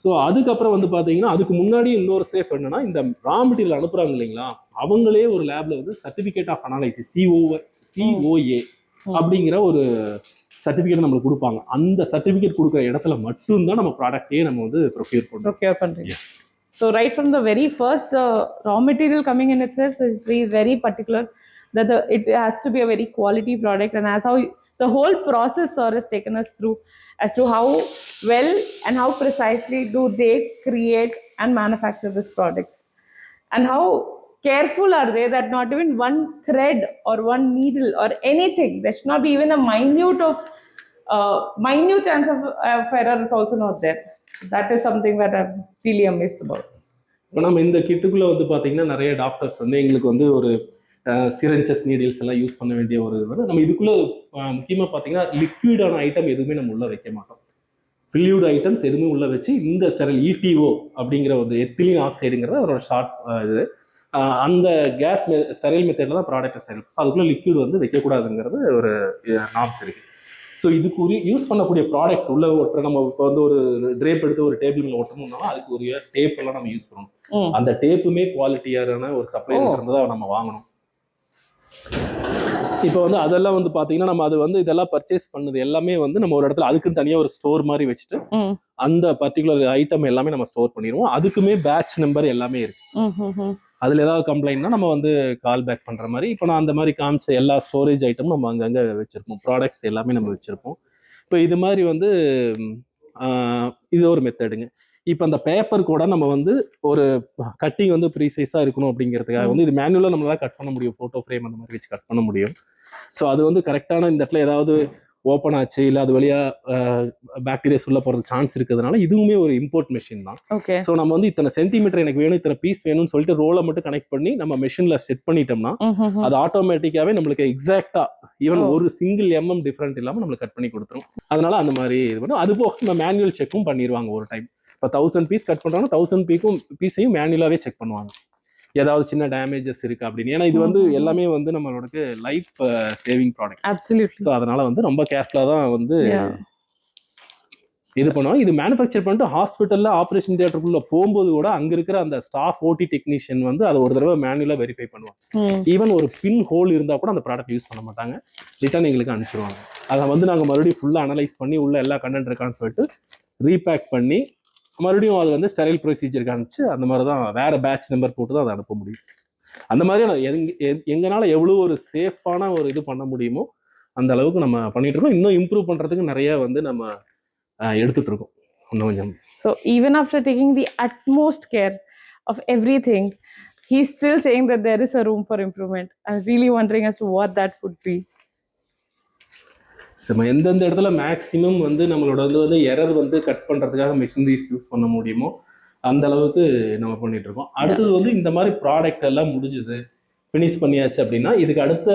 ஸோ அதுக்கப்புறம் வந்து பாத்தீங்கன்னா அதுக்கு முன்னாடி இன்னொரு சேஃப் என்னன்னா, இந்த ரா மெட்டீரியல் அனுப்புறாங்க இல்லைங்களா, அவங்களே ஒரு லேப்ல வந்து சர்டிபிகேட் ஆஃப் அனாலிசிஸ் COA அப்படிங்கிற ஒரு சர்டிபிகேட் நம்மளுக்கு கொடுப்பாங்க. அந்த சர்டிபிகேட் கொடுக்குற இடத்துல மட்டும்தான் நம்ம ப்ராடக்டே நம்ம வந்து ப்ரொக்யூர் பண்றோம். So right from the very first, the raw material coming in itself is very particular that it has to be a very quality product, and as how the whole process sir has taken us through as to how well and how precisely do they create and manufacture this product, and how careful are they that not even one thread or one needle or anything, there should not be even a minute chance of error is also not there. That is something that I'm really amazed about. இப்போ நம்ம இந்த கிட்டுக்குள்ள வந்து பாத்தீங்கன்னா நிறைய doctors வந்து எங்களுக்கு வந்து ஒரு சிரஞ்சஸ், நீடில்ஸ் எல்லாம் யூஸ் பண்ண வேண்டிய ஒரு இது. நம்ம இதுக்குள்ள முக்கியமா பாத்தீங்கன்னா லிக்விடான ஐட்டம் எதுவுமே நம்ம உள்ள வைக்க மாட்டோம். ஃப்ளூயிட் ஐட்டம்ஸ் எதுவுமே உள்ள வச்சு இந்த ஸ்டெரைல் ETO அப்படிங்கிற ஒரு எத்திலீன் ஆக்சைடுங்கிற ஒரு ஷார்ட் இது, அந்த கேஸ் ஸ்டெரைல் மெத்தட்ல தான் ப்ராடக்ட் ஸ்டெரைல். ஸோ அதுக்குள்ள லிக்விட் வந்து வைக்கக்கூடாதுங்கிறது ஒரு நார்ம்ஸ் இருக்கு. ஸோ இதுக்கு யூஸ் பண்ணக்கூடிய ப்ராடக்ட்ஸ் உள்ள ஒட்டுற, நம்ம இப்போ வந்து ஒரு ட்ரேப் எடுத்து ஒரு டேபிள் மேல ஒட்டணும்னா அதுக்கு ஒரு டேப் எல்லாம் நம்ம யூஸ் பண்ணணும். அந்த டேப்புமே குவாலிட்டியான ஒரு சப்ளையர் இருந்ததா நம்ம வாங்கணும். இப்போ வந்து அதெல்லாம் வந்து பாத்தீங்கன்னா நம்ம அது வந்து இதெல்லாம் பர்ச்சேஸ் பண்ணது எல்லாமே வந்து நம்ம ஒரு இடத்துல அதுக்குன்னு தனியா ஒரு ஸ்டோர் மாதிரி வச்சுட்டு அந்த பர்டிகுலர் ஐட்டம் எல்லாமே நம்ம ஸ்டோர் பண்ணிடுவோம். அதுக்குமே பேட்ச் நம்பர் எல்லாமே இருக்கு. அதுல ஏதாவது கம்ப்ளைண்ட்னா நம்ம வந்து கால் பேக் பண்ற மாதிரி. இப்போ நான் அந்த மாதிரி காமிச்ச எல்லா ஸ்டோரேஜ் ஐட்டமும் நம்ம அங்கங்க வச்சிருப்போம். ப்ராடக்ட்ஸ் எல்லாமே நம்ம வச்சிருப்போம். இப்போ இது மாதிரி வந்து இது ஒரு மெத்தடுங்க. இப்போ அந்த பேப்பர் கூட நம்ம வந்து ஒரு கட்டிங் வந்து ப்ரீசைஸா இருக்கணும் அப்படிங்கிறதுக்காக வந்து இது மேனுவலா நம்மளால கட் பண்ண முடியும். போட்டோ ஃப்ரேம் அந்த மாதிரி வச்சு கட் பண்ண முடியும். ஸோ அது வந்து கரெக்டான இந்த இடத்துல ஏதாவது ஓப்பன் ஆச்சு இல்லை அது வழியா பாக்டீரியாஸ் உள்ள போறது சான்ஸ் இருக்கிறதுனால இதுவுமே ஒரு இம்போர்ட் மெஷின் தான். ஓகே. ஸோ நம்ம வந்து இத்தனை சென்டிமீட்டர் எனக்கு வேணும், இத்தனை பீஸ் வேணும்னு சொல்லிட்டு ரோலை மட்டும் கனெக்ட் பண்ணி நம்ம மெஷின்ல செட் பண்ணிட்டோம்னா அது ஆட்டோமேட்டிக்காவே நம்மளுக்கு எக்ஸாக்டா ஈவன் ஒரு சிங்கிள் டிஃபரெண்ட் இல்லாம நம்மளுக்கு கட் பண்ணி கொடுத்துரும். அதனால அந்த மாதிரி இது பண்ணும். அது போக நம்ம மேனுவல் செக்கும் பண்ணிடுவாங்க ஒரு டைம். இப்போ 1000 பீஸ் கட் பண்றாங்கன்னா 1000 பீஸையும் மேனுவலாவே செக் பண்ணுவாங்க. ஏதாவது சின்ன டேமேஜஸ் இருக்கு அப்படின்னு. ஏன்னா இது வந்து எல்லாமே வந்து நம்மளோட life saving product. Absolutely. So அதனால வந்து ரொம்ப கேர்ஃபுல்லா தான் வந்து இது பண்ணுவோம். இது மேனுஃபேக்சர் பண்ணிட்டு ஹாஸ்பிட்டல்ல ஆப்ரேஷன் தியேட்டருக்குள்ள போகும்போது கூட அங்க இருக்கிற அந்த ஸ்டாஃப் ஓடி டெக்னீஷியன் வந்து அதை ஒரு தடவை மேனுவலா வெரிஃபை பண்ணுவாங்க. ஈவன் ஒரு பின் ஹோல் இருந்தா கூட அந்த ப்ராடக்ட் யூஸ் பண்ண மாட்டாங்க. ரிட்டர்ன் எங்களுக்கு அனுப்பிச்சிருவாங்க. அதை வந்து நாங்கள் மறுபடியும் ஃபுல்லா அனலைஸ் பண்ணி உள்ள எல்லா கண்டென்ட் இருக்கான்னு சொல்லிட்டு ரீபேக் பண்ணி மறுபடியும் அது வந்து ஸ்டெரைல் ப்ரொசீஜருக்கு அனுப்பிச்சு அந்த மாதிரி தான் வேற பேட்ச் நம்பர் போட்டு தான் அதை அனுப்ப முடியும். அந்த மாதிரி எங்கனால எவ்வளோ ஒரு சேஃபான ஒரு இது பண்ண முடியுமோ அந்த அளவுக்கு நம்ம பண்ணிட்டு இருக்கோம். இன்னும் இம்ப்ரூவ் பண்றதுக்கு நிறைய வந்து நம்ம எடுத்துட்டு இருக்கோம் இன்னும் கொஞ்சம். So even after taking the utmost care of everything, he's still saying that there is a room for improvement. I'm really wondering as to what that would be. நம்ம எந்தெந்த இடத்துல மேக்ஸிமம் வந்து நம்மளோட வந்து எரர் வந்து கட் பண்றதுக்காக machineries use பண்ண முடியுமோ அந்த அளவுக்கு நம்ம பண்ணிட்டு இருக்கோம். அடுத்தது வந்து இந்த மாதிரி ப்ராடக்ட் எல்லாம் முடிஞ்சது ஃபினிஷ் பண்ணியாச்சு அப்படின்னா இதுக்கு அடுத்த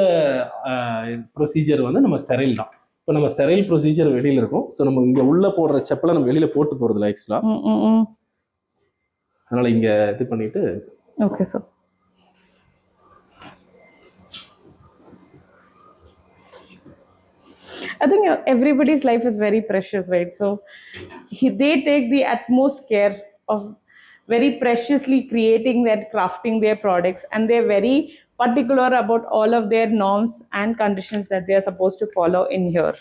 ப்ரொசீஜர் வந்து நம்ம ஸ்டெரைல் தான். இப்போ நம்ம ஸ்டெரைல் ப்ரொசீஜர் வெளியில இருக்கும். ஸோ நம்ம இங்க உள்ள போடுற செப்பலை நம்ம வெளியில போட்டு போறது இல்லை ஆக்சுவலா. அதனால இங்க இது பண்ணிட்டு. Okay sir. I think everybody's life is very precious, right? So they take the utmost care of very preciously creating that, crafting their products, and they're very particular about all of their norms and conditions that they are supposed to follow in here.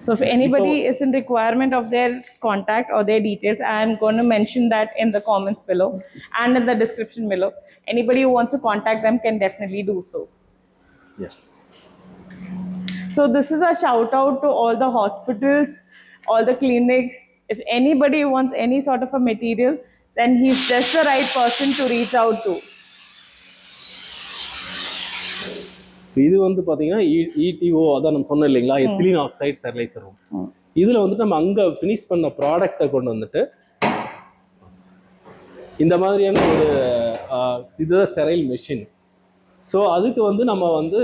So if anybody is in requirement of their contact or their details, I am going to mention that in the comments below and in the description below. Anybody who wants to contact them can definitely do so. Yes. So this is a shout out to all the hospitals, all the clinics. If anybody wants any sort of a material, then he's just the right person to reach out to. இது வந்து பாத்தீங்கன்னா இடிஓ அதான் நம்ம சொன்னோம் இல்லைங்களா, ethylene oxide steriliser room. இதுல வந்துட்டு நம்ம அங்க ஃபினிஷ் பண்ண ப்ராடக்டை கொண்டு வந்துட்டு இந்த மாதிரியான ஒரு இதுதான் ஸ்டெரைல் மெஷின். ஸோ அதுக்கு வந்து நம்ம வந்து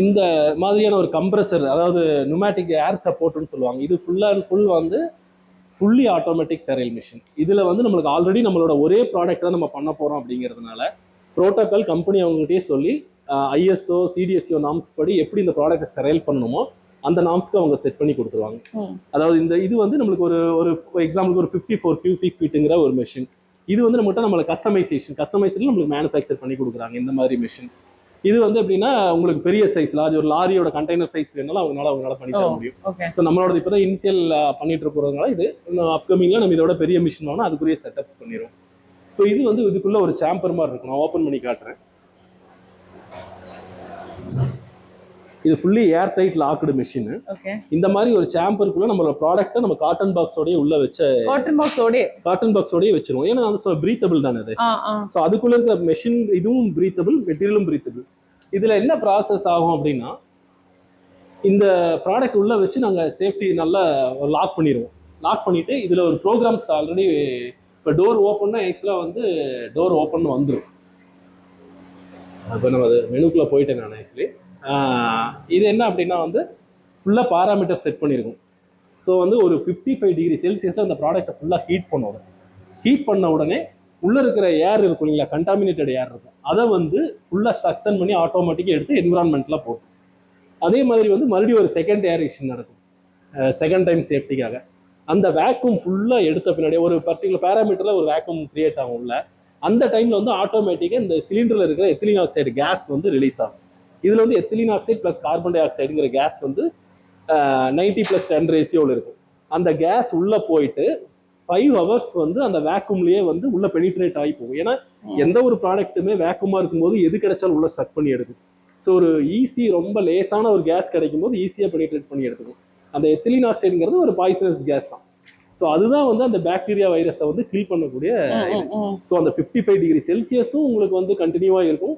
இந்த மாதிரியான ஒரு கம்ப்ரஸர், அதாவது நுமேட்டிக் ஏர் சப்போர்ட்னு சொல்லுவாங்க. இது ஃபுல் அண்ட் ஃபுல் வந்து ஃபுல்லி ஆட்டோமேட்டிக் ஸ்டெரைல் மிஷின். இதில் வந்து நம்மளுக்கு ஆல்ரெடி நம்மளோட ஒரே ப்ராடக்ட் தான் நம்ம பண்ண போகிறோம் அப்படிங்கிறதுனால ப்ரோட்டோக்கால் கம்பெனி அவங்ககிட்டயே சொல்லி ஐஎஸ்ஓ சிடிஎஸ்ஓ நாம்ஸ் படி எப்படி இந்த ப்ராடக்ட் ஸ்டெரைல் பண்ணணுமோ அந்த நாம்ஸ்க்கு அவங்க செட் பண்ணி கொடுத்துருவாங்க. அதாவது இந்த இது வந்து நம்மளுக்கு ஒரு எக்ஸாம்பிளுக்கு ஒரு 54 கியூபிக் ஃபீட்டுங்கிற ஒரு மிஷின். இது வந்து நம்மளுக்கு கஸ்டமைசேஷன் நம்மளுக்கு மேனுஃபேக்சர் பண்ணி கொடுக்குறாங்க இந்த மாதிரி மிஷின். இது வந்து எப்படின்னா உங்களுக்கு பெரிய சைஸ் ஒரு லாரியோட கண்டெய்னர் சைஸ் வேணாலும் அவங்களால பண்ணி தர முடியும். ஸோ நம்மளோட இப்போதான் இனிஷியல் பண்ணிட்டு இருக்கிறதுனால இது அப்கமிங்ல நம்ம இதோட பெரிய மிஷின் வாங்கினா அதுக்குரிய செட்டப்ஸ் பண்ணிடும். ஸோ இது வந்து இதுக்குள்ள ஒரு சாம்பர் மாதிரி இருக்கும். நான் ஓப்பன் பண்ணி காட்டுறேன். இது fully air tight locked machine. இந்த மாதிரி ஒரு சாம்பருக்குள்ள நம்மளோட ப்ராடக்ட்டை நம்ம காட்டன் பாக்ஸோடய உள்ள வச்ச காட்டன் பாக்ஸோடய வச்சிருவோம். ஏன்னா அது பிரீத்தபிள் தானே அது. ஸோ அதுக்குள்ள இருக்கிற மெஷின் இதுவும் பிரீத்தபிள், மெட்டீரியலும் பிரீத்தபிள். இதுல என்ன ப்ராசஸ் ஆகும் அப்படின்னா இந்த ப்ராடக்ட் உள்ள வச்சு நாங்க சேஃப்டி நல்லா லாக் பண்ணிடுவோம். லாக் பண்ணிட்டு இதுல ஒரு ப்ரோக்ராம்ஸ் ஆல்ரெடி இப்போ டோர் ஓப்பன்னா ஆக்சுவலா வந்து டோர் ஓப்பன் வந்துடும். இப்போ நம்ம அது மெனுக்குள்ள போயிட்டேன் நான் ஆக்சுவலி. இது என்ன அப்படின்னா வந்து ஃபுல்லாக பாராமீட்டர் செட் பண்ணியிருக்கோம். ஸோ வந்து ஒரு 55 டிகிரி செல்சியஸில் அந்த ப்ராடக்ட்டை ஃபுல்லாக ஹீட் பண்ணுவோம். ஹீட் பண்ண உடனே உள்ளே இருக்கிற ஏர் இருக்கும் இல்லைங்களா, கண்டாமினேட்டட் ஏர் இருக்கும், அதை வந்து ஃபுல்லாக சக்சன் பண்ணி ஆட்டோமேட்டிக்காக எடுத்து என்விரான்மெண்ட்டில் போகும். அதே மாதிரி வந்து மறுபடியும் ஒரு செகண்ட் ஏரேஷன் நடக்கும், செகண்ட் டைம் சேஃப்டிக்காக. அந்த வேக்யூம் ஃபுல்லாக எடுத்த பின்னாடி ஒரு பர்டிகுலர் பேராமீட்டரில் ஒரு வேக்யூம் கிரியேட் ஆகும் உள்ள. அந்த டைமில் வந்து ஆட்டோமேட்டிக்காக இந்த சிலிண்டரில் இருக்கிற எத்திலீன் ஆக்சைடு கேஸ் வந்து ரிலீஸ் ஆகும். இதில் வந்து எத்திலீன் ஆக்சைடு ப்ளஸ் கார்பன் டை ஆக்சைடுங்கிற கேஸ் வந்து 90:10 ரேஷியோவில் இருக்கும். அந்த கேஸ் உள்ளே போயிட்டு 5 ஹவர்ஸ் வந்து அந்த வேக்யூம்லேயே வந்து உள்ள பெனிட்ரேட் ஆகி போகும். ஏன்னா எந்த ஒரு ப்ராடக்ட்டுமே வேக்யூமாக இருக்கும்போது எது கிடைச்சாலும் உள்ள ஸ்டக் பண்ணி எடுக்கும். ஸோ ஒரு ரொம்ப லேசான ஒரு கேஸ் கிடைக்கும் போது ஈஸியாக பெனிட்ரேட் பண்ணி எடுத்துக்கும். அந்த எத்திலீன் ஆக்சைடுங்கிறது ஒரு பாய்சனஸ் கேஸ் தான். ஸோ அதுதான் வந்து அந்த பாக்டீரியா வைரஸை வந்து கில் பண்ணக்கூடிய. ஸோ அந்த 55 டிகிரி செல்சியஸும் உங்களுக்கு வந்து கண்டினியூவாக இருக்கும்,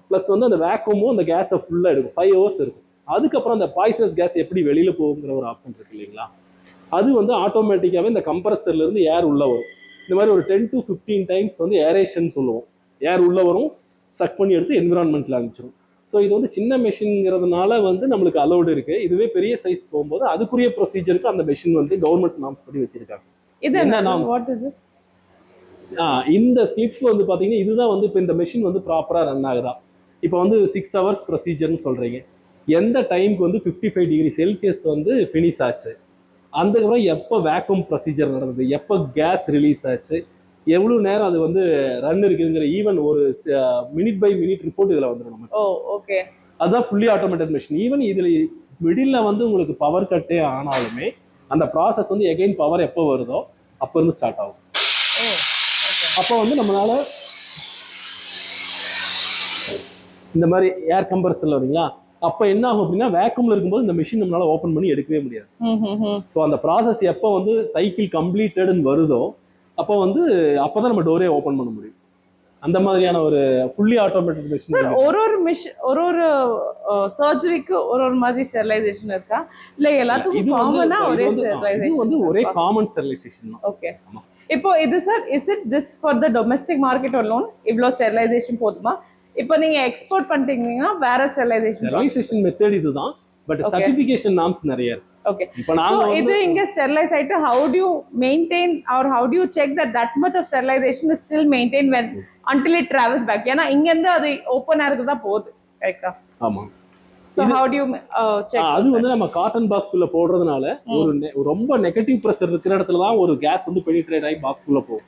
ப்ளஸ் வந்து அந்த வேக்யூமும் அந்த கேஸை ஃபுல்லாக எடுக்கும். 5 ஹவர்ஸ் இருக்கும். அதுக்கப்புறம் அந்த பாய்சனஸ் கேஸ் எப்படி வெளியில போகுங்கிற ஒரு ஆப்ஷன் இருக்கு இல்லைங்களா, அது வந்து ஆட்டோமேட்டிக்காவே இந்த கம்ப்ரஸர்ல இருந்து ஏர் உள்ள வரும். இந்த மாதிரி ஒரு 10 to 15 டைம்ஸ் வந்து ஏரேஷன் சொல்லுவோம். ஏர் உள்ள வரும், சக் பண்ணி எடுத்து என்விரான்மெண்ட்ல அனுப்பிச்சிடும். ஸோ இது வந்து சின்ன மெஷின்ங்கிறதுனால வந்து நம்மளுக்கு அலௌடு இருக்கு. இதுவே பெரிய சைஸ் போகும்போது அதுக்குரிய ப்ரொசீஜருக்கு அந்த மெஷின் வந்து கவர்மெண்ட் நார்ம்ஸ் படி வச்சிருக்காங்க. இது என்ன நார்ம்ஸ்? இந்த ஸ்லிப் வந்து பாத்தீங்கன்னா இதுதான் வந்து இப்போ இந்த மெஷின் வந்து ப்ராப்பரா ரன் ஆகுதா. இப்போ வந்து 6 ஹவர்ஸ் ப்ரொசீஜர்னு சொல்றீங்க, எந்த டைமுக்கு வந்து 55 டிகிரி செல்சியஸ் வந்து ஃபினிஷ் ஆச்சு, அதுக்கப்புறம் எப்போ வேக்யூம் ப்ரொசீஜர் நடந்தது, எப்போ கேஸ் ரிலீஸ் ஆச்சு, எவ்வளோ நேரம் அது வந்து ரன் இருக்குங்கிற ஈவன் ஒரு மினிட் பை மினிட் ரிப்போர்ட் இதில் வந்துடும் நமக்கு. ஓகே. அதுதான் ஃபுல்லி ஆட்டோமேட்டட் மிஷின். ஈவன் இதில் மிடில் வந்து உங்களுக்கு பவர் கட்டே ஆனாலுமே அந்த ப்ராசஸ் வந்து எகைன் பவர் எப்போ வருதோ அப்போ இருந்து ஸ்டார்ட் ஆகும். அப்போ வந்து நம்மளால இந்த மாதிரி ஏர் கம்ப்ரஸர்ல வரீங்களா, அப்போ என்ன ஆகும் அப்படின்னா வேக்யூம்ல இருக்கும்போது இந்த மிஷின் நம்மளால ஓப்பன் பண்ணி எடுக்கவே முடியாது. ஸோ அந்த ப்ராசஸ் எப்போ வந்து சைக்கிள் கம்ப்ளீட்டட்னு வருதோ அப்போ வந்து அப்போதான் நம்ம டோரே ஓப்பன் பண்ண முடியும். அந்த மாதிரியான ஒரு ஃபுல்லி ஆட்டோமேட்டட் மிஷின். ஒரு சர்ஜரிக்கு ஒரு மாதிரி ஸ்டெரிலைசேஷன் இருக்கா, இல்ல எல்லாத்துக்கும் காமனா ஒரே ஸ்டெரிலைசேஷன்? இது வந்து ஒரே காமன் ஸ்டெரிலைசேஷன் தான். ஓகே. இப்போ இது sir, is it this for the domestic market alone இவ்ளோ ஸ்டெரிலைசேஷன் போதுமா? இப்போ நீங்க எக்ஸ்போர்ட் பண்றீங்கன்னா வேற ஸ்டெரிலைசேஷன் மெத்தட் இதுதான், பட் சர்டிஃபிகேஷன் நார்ம்ஸ் நிறைய இருக்கு. Okay. So, இது இங்க ஸ்டெரிலைஸ் ஆயிட்டு how do you maintain or how do you check that much of sterilization is still maintained when until it travels back? ஏன்னா இங்க இருந்து அது ஓபன் ஆயிருக்கு தான் போகுது, கரெக்ட்டா? ஆமா. So how do you check? அது வந்து நம்ம காட்டன் பாக்ஸ்க்குள்ள போடுறதுனால ஒரு ரொம்ப நெகட்டிவ் பிரஷர் இருக்கிற இடத்துல தான் ஒரு கேஸ் வந்து பெனிட்ரேட் ஆகி பாக்ஸ்க்குள்ள போகும்.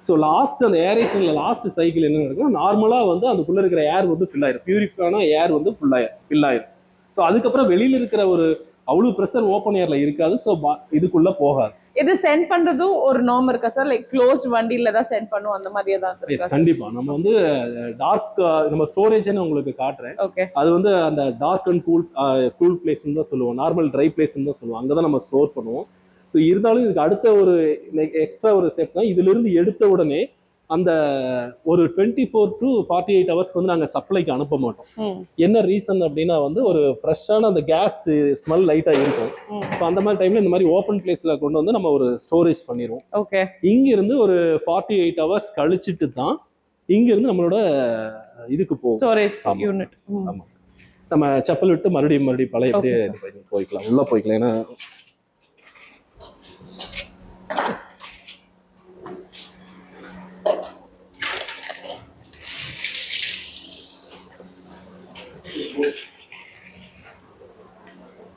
ஸோ லாஸ்ட் அந்த ஏரேஷன்ல லாஸ்ட் சைக்கிள் என்ன நடக்கும், நார்மலா வந்து அதுக்குள்ள இருக்கிற ஏர் வந்து ஃபில் ஆயிரும், பியூரிஃபைடான ஏர் வந்து ஃபில் ஆயிரும். ஸோ அதுக்கப்புறம் வெளியில இருக்கிற ஒரு அவ்வளவு பிரஷர் ஓப்பன் ஏர்ல இருக்காது. ஸோ இதுக்குள்ள போகாது. இது சென்ட் பண்றதும் ஒரு நார்ம் இருக்கா சார்? லைக் க்ளோஸ்ட் வண்டியில தான் சென்ட் பண்ணுவோம், அந்த மாதிரி ஏதாவது இருக்கா? கண்டிப்பா. நம்ம வந்து டார்க் நம்ம ஸ்டோரேஜ்னு உங்களுக்கு காட்டுறேன். அது வந்து அந்த டார்க் அண்ட் கூல் பிளேஸ்ன்னு தான் சொல்லுவோம், நார்மல் ட்ரை பிளேஸ்ன்னு தான் சொல்லுவோம், அங்கதான் நம்ம ஸ்டோர் பண்ணுவோம். ஸோ இருந்தாலும் இதுக்கு அடுத்த ஒரு எக்ஸ்ட்ரா ஒரு ஸ்டெப் தான், இதுல இருந்து எடுத்த உடனே அந்த ஒரு 24 to 48 ஹவர்ஸ் வந்து நாங்கள் சப்ளைக்கு அனுப்ப மாட்டோம். என்ன ரீசன் அப்படின்னா வந்து ஒரு ஃப்ரெஷ்ஷான அந்த கேஸ் ஸ்மெல் லைட்டாக இருக்கும். ஸோ அந்த மாதிரி டைம்ல இந்த மாதிரி ஓப்பன் பிளேஸ்ல கொண்டு வந்து நம்ம ஒரு ஸ்டோரேஜ் பண்ணிடுவோம். ஓகே. இங்க இருந்து ஒரு 48 ஹவர்ஸ் கழிச்சிட்டு தான் இங்க இருந்து நம்மளோட இதுக்கு போகும், ஸ்டோரேஜ் யூனிட். ஆமா, நம்ம செப்பல் விட்டு மறுபடியும் பழைய போய்க்கலாம், உள்ள போய்க்கலாம். ஏன்னா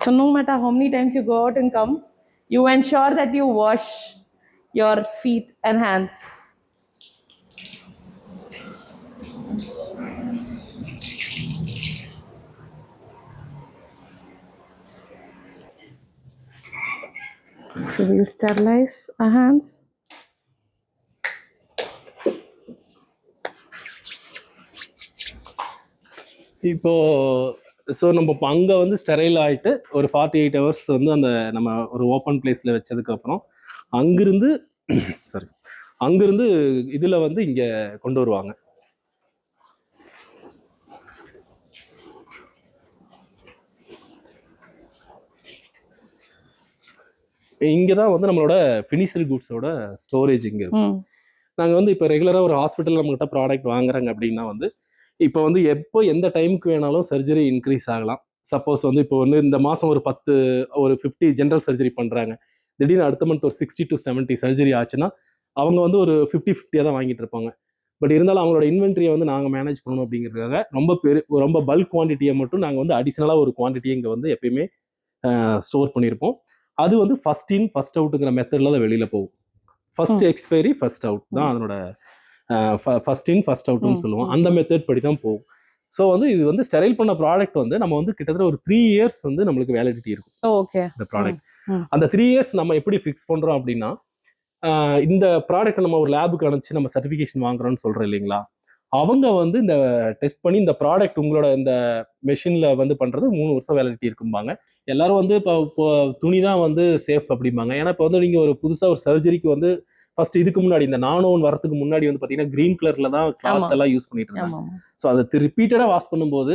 So no matter how many times you go out and come, you ensure that you wash your feet and hands. So we'll sterilize our hands. இப்போ ஸோ நம்ம இப்போ அங்கே வந்து ஸ்டெரைல் ஆகிட்டு ஒரு 48 ஹவர்ஸ் வந்து அந்த நம்ம ஒரு ஓப்பன் பிளேஸில் வச்சதுக்கப்புறம் அங்கிருந்து இதில் வந்து இங்கே கொண்டு வருவாங்க. இங்கே தான் வந்து நம்மளோட ஃபினிஷரி குட்ஸோட ஸ்டோரேஜ் இங்கே இருக்கும். நாங்கள் வந்து இப்போ ரெகுலராக ஒரு ஹாஸ்பிட்டல் நம்மகிட்ட ப்ராடக்ட் வாங்குறாங்க அப்படின்னா வந்து இப்போ வந்து எப்போ எந்த டைமுக்கு வேணாலும் சர்ஜரி இன்க்ரீஸ் ஆகலாம். சப்போஸ் வந்து இப்போ வந்து இந்த மாதம் ஒரு 50 ஜென்ரல் சர்ஜரி பண்ணுறாங்க, திடீர்னு அடுத்த மந்த் ஒரு 60 to 70 சர்ஜரி ஆச்சுன்னா அவங்க வந்து ஒரு 50-50 தான் வாங்கிட்டு இருப்பாங்க. பட் இருந்தாலும் அவங்களோட இன்வென்ட்ரியை வந்து நாங்கள் மேனேஜ் பண்ணணும் அப்படிங்கிறதுக்காக ரொம்ப பல்க் குவான்டிட்டியை மட்டும் நாங்கள் வந்து அடிஷ்னலாக ஒரு குவான்டிட்டியை இங்கே வந்து எப்பயுமே ஸ்டோர் பண்ணியிருப்போம். அது வந்து ஃபர்ஸ்ட் இன் ஃபர்ஸ்ட் அவுட்டுங்கிற மெத்தடில் தான் வெளியில் போகும். ஃபர்ஸ்ட் எக்ஸ்பைரி ஃபர்ஸ்ட் அவுட் தான் அதனோட ஃபர்ஸ்ட் இன் ஃபர்ஸ்ட் அவுட்னு சொல்லுவோம். அந்த மெத்தட் படி தான் போகும். ஸோ வந்து இது வந்து ஸ்டெரைல் பண்ண ப்ராடக்ட் வந்து நம்ம வந்து கிட்டத்தட்ட ஒரு 3 இயர்ஸ் வந்து நம்மளுக்கு வேலிடிட்டி இருக்கும். ஓகே. இந்த ப்ராடக்ட் அந்த 3 இயர்ஸ் நம்ம எப்படி ஃபிக்ஸ் பண்றோம் அப்படின்னா, இந்த ப்ராடக்ட் நம்ம ஒரு லேபுக்கு அனுப்பிச்சு நம்ம சர்டிஃபிகேஷன் வாங்குறோம்னு சொல்றோம் இல்லைங்களா, அவங்க வந்து இந்த டெஸ்ட் பண்ணி இந்த ப்ராடக்ட் உங்களோட இந்த மெஷின்ல வந்து பண்றது 3 வருஷம் வேலிடிட்டி இருக்கும்பாங்க. எல்லாரும் வந்து இப்போ துணி தான் வந்து சேஃப் அப்படிம்பாங்க. ஏன்னா இப்போ வந்து நீங்க ஒரு புதுசா ஒரு சர்ஜரிக்கு வந்து ஃபர்ஸ்ட் இதுக்கு முன்னாடி இந்த நானோன் வரதுக்கு முன்னாடி வந்து பாத்தீங்கன்னா கிரீன் கலர்ல தான் கிளாத் எல்லாம் யூஸ் பண்ணிட்டு இருந்தாங்க. ஸோ அதை ரிப்பீட்டடா வாஷ் பண்ணும்போது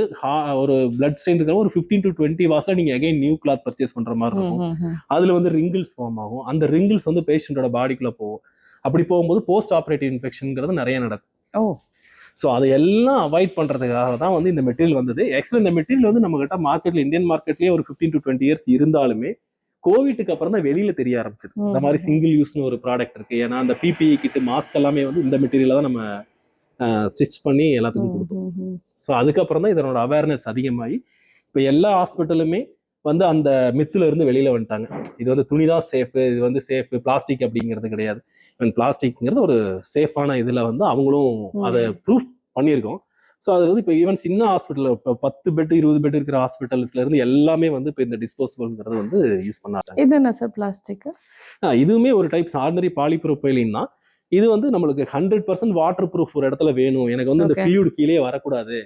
ஒரு பிளட் ஸ்டெயின் இருக்கிற ஒரு 15 to 20 வாஷ்ல நீங்க அகைன் நியூ கிளாத் பர்ச்சேஸ் பண்ற மாதிரி இருக்கும். அதுல வந்து ரிங்கிள்ஸ் ஃபார்ம் ஆகும். அந்த ரிங்கிள்ஸ் வந்து பேஷண்டோட பாடிக்குள்ள போகும். அப்படி போகும்போது போஸ்ட் ஆப்ரேட்டிவ் இன்ஃபெக்ஷன்ங்கிறது நிறைய நடக்கும். ஸோ அதை எல்லாம் அவாய்ட் பண்றதுக்காக தான் வந்து இந்த மெட்டீரியல் வந்தது. ஆக்சுவலி இந்த மெட்டீரியல் வந்து நம்ம கிட்ட மார்க்கெட்ல இந்தியன் மார்க்கெட்லயே ஒரு 15 to 20 இயர்ஸ் இருந்தாலுமே கோவிட்டுக்கு அப்புறம் தான் வெளியில தெரிய ஆரம்பிச்சது. இந்த மாதிரி சிங்கிள் யூஸ்னு ஒரு ப்ராடக்ட் இருக்கு. ஏன்னா அந்த பிபிஇ கிட் மாஸ்க் எல்லாமே வந்து இந்த மெட்டீரியல தான் நம்ம ஸ்டிச் பண்ணி எல்லாத்துக்கும் கொடுத்தோம். ஸோ அதுக்கப்புறம் தான் இதனோட அவேர்னஸ் அதிகமாகி இப்போ எல்லா ஹாஸ்பிட்டலுமே வந்து அந்த மித்துல இருந்து வெளியில வந்துட்டாங்க. இது வந்து துணி தான் சேஃப், இது வந்து சேஃப், பிளாஸ்டிக் அப்படிங்கிறது கிடையாது. பிளாஸ்டிக்ங்கிறது ஒரு சேஃபான இதுல வந்து அவங்களும் அதை ப்ரூஃப் பண்ணியிருக்கோம். ஸோ அது வந்து இப்போ ஈவன் சின்ன ஹாஸ்பிட்டல் இப்போ 10 பெட் 20 பெட் இருக்கிற ஹாஸ்பிட்டல்ஸ்ல இருந்து எல்லாமே வந்து இப்போ இந்த டிஸ்போசபிள்ங்கிறது வந்து யூஸ் பண்ணாங்க. இது என்ன சார் பிளாஸ்டிக்? இதுவுமே ஒரு டைப்ஸ் ஆர்டினரி பாலிப்ரோபைலின் தான். இது வந்து நம்மளுக்கு 100% வாட்டர் ப்ரூஃப் ஒரு இடத்துல வேணும், எனக்கு வந்து இந்த ஃபியூட் கீழே வரக்கூடாது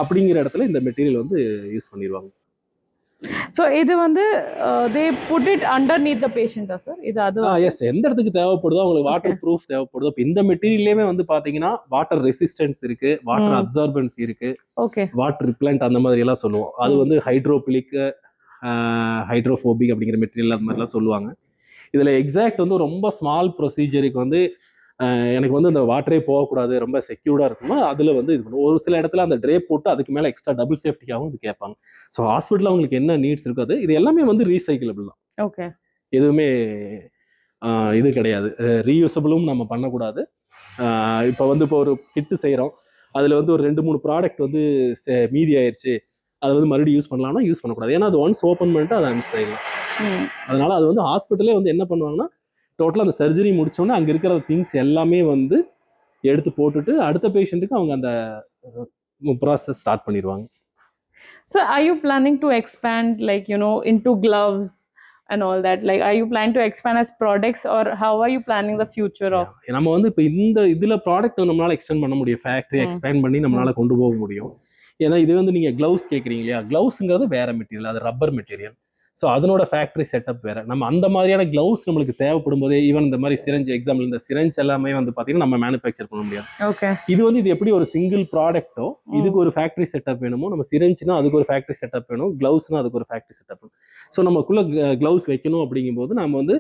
அப்படிங்கிற இடத்துல இந்த மெட்டீரியல் வந்து யூஸ் பண்ணிடுவாங்க. So இது வந்து they put it underneath the patient sir. இது அது எஸ், எந்த இடத்துக்கு தேவைப்படுதோ உங்களுக்கு வாட்டர் ப்ரூஃப் தேவைப்படுதோ. இப்போ இந்த மெட்டீரியல்லேயே வந்து பாத்தீங்கன்னா வாட்டர் ரெசிஸ்டன்ஸ் இருக்கு, வாட்டர் அப்சார்பன்ஸ் இருக்கு, ஓகே, வாட்டர் ரிப்லண்ட் அந்த மாதிரி எல்லாம் சொல்லுவோம். அது வந்து ஹைட்ரோபிலிக், ஹைட்ரோஃபோபிக் அப்படிங்கிற மெட்டீரியல் அந்த மாதிரிலாம் சொல்லுவாங்க. இதுல எக்ஸாக்ட் வந்து ரொம்ப ஸ்மால் ப்ரொசீஜருக்கு வந்து எனக்கு வந்து இந்த வாட்டரே போகக்கூடாது, ரொம்ப செக்யூர்டா இருக்கணும், அதுல வந்து இது பண்ணும். ஒரு சில இடத்துல அந்த ட்ரே போட்டு அதுக்கு மேல எக்ஸ்ட்ரா டபுள் சேஃப்டியாகவும் இது கேட்பாங்க. ஸோ ஹாஸ்பிட்டல் அவங்களுக்கு என்ன நீட்ஸ் இருக்காது, இது எல்லாமே வந்து ரீசைக்கிளபிள் தான். ஓகே, எதுவுமே இது கிடையாது, ரீயூசபிளும் நம்ம பண்ணக்கூடாது. இப்போ வந்து இப்போ ஒரு கிட்டு செய்கிறோம், அதில் வந்து ஒரு 2-3 ப்ராடக்ட் வந்து மீதி ஆயிடுச்சு, அதை வந்து மறுபடியும் யூஸ் பண்ணலாம்னா யூஸ் பண்ணக்கூடாது. ஏன்னா அது ஒன்ஸ் ஓப்பன் பண்ணிட்டு அதை மிஸ் ஆயிடலாம். அதனால அது வந்து ஹாஸ்பிட்டலே வந்து என்ன பண்ணுவாங்கன்னா டோட்டலாக அந்த சர்ஜரி முடிச்சோடனே அங்கே இருக்கிற திங்ஸ் எல்லாமே வந்து எடுத்து போட்டுட்டு அடுத்த பேஷண்ட்டுக்கு அவங்க அந்த ப்ராசஸ் ஸ்டார்ட் பண்ணிடுவாங்க. So are you planning to expand like into gloves and all that? Like are you planning to expand as products or how are you planning the future of? நம்ம வந்து இப்போ இந்த இதுல ப்ராடக்ட் நம்மளால extend பண்ண முடியும், factory expand பண்ணி நம்மளால கொண்டு போக முடியும். ஏன்னா இது வந்து நீங்க கிளவுஸ் கேட்குறீங்க இல்லையா, கிளவுஸுங்கிறது வேற மெட்டீரியல், அது ரப்பர் மெட்டீரியல். ஸோ அதனோட ஃபேக்டரி செட்டப் வேற. நம்ம அந்த மாதிரியான கிளவுஸ் நம்மளுக்கு தேவைப்படும் போதே ஈவன் இந்த மாதிரி சிரஞ்ச், எக்ஸாம்பிள் இந்த சிரஞ்ச் எல்லாமே வந்து பார்த்தீங்கன்னா நம்ம மேனுஃபேக்சர் பண்ண முடியாது. ஓகே, இது வந்து இது எப்படி ஒரு சிங்கிள் ப்ராடக்ட்டோ இதுக்கு ஒரு ஃபேக்டரி செட்டப் வேணுமோ, நம்ம சிரஞ்சுனா அதுக்கு ஒரு ஃபேக்டரி செட்டப் வேணும், கிளவுஸ்னா அதுக்கு ஒரு ஃபேக்டரி செட்டப் வேணும். ஸோ நமக்குள்ள கிளவுஸ் வைக்கணும் அப்படிங்கும்போது நம்ம வந்து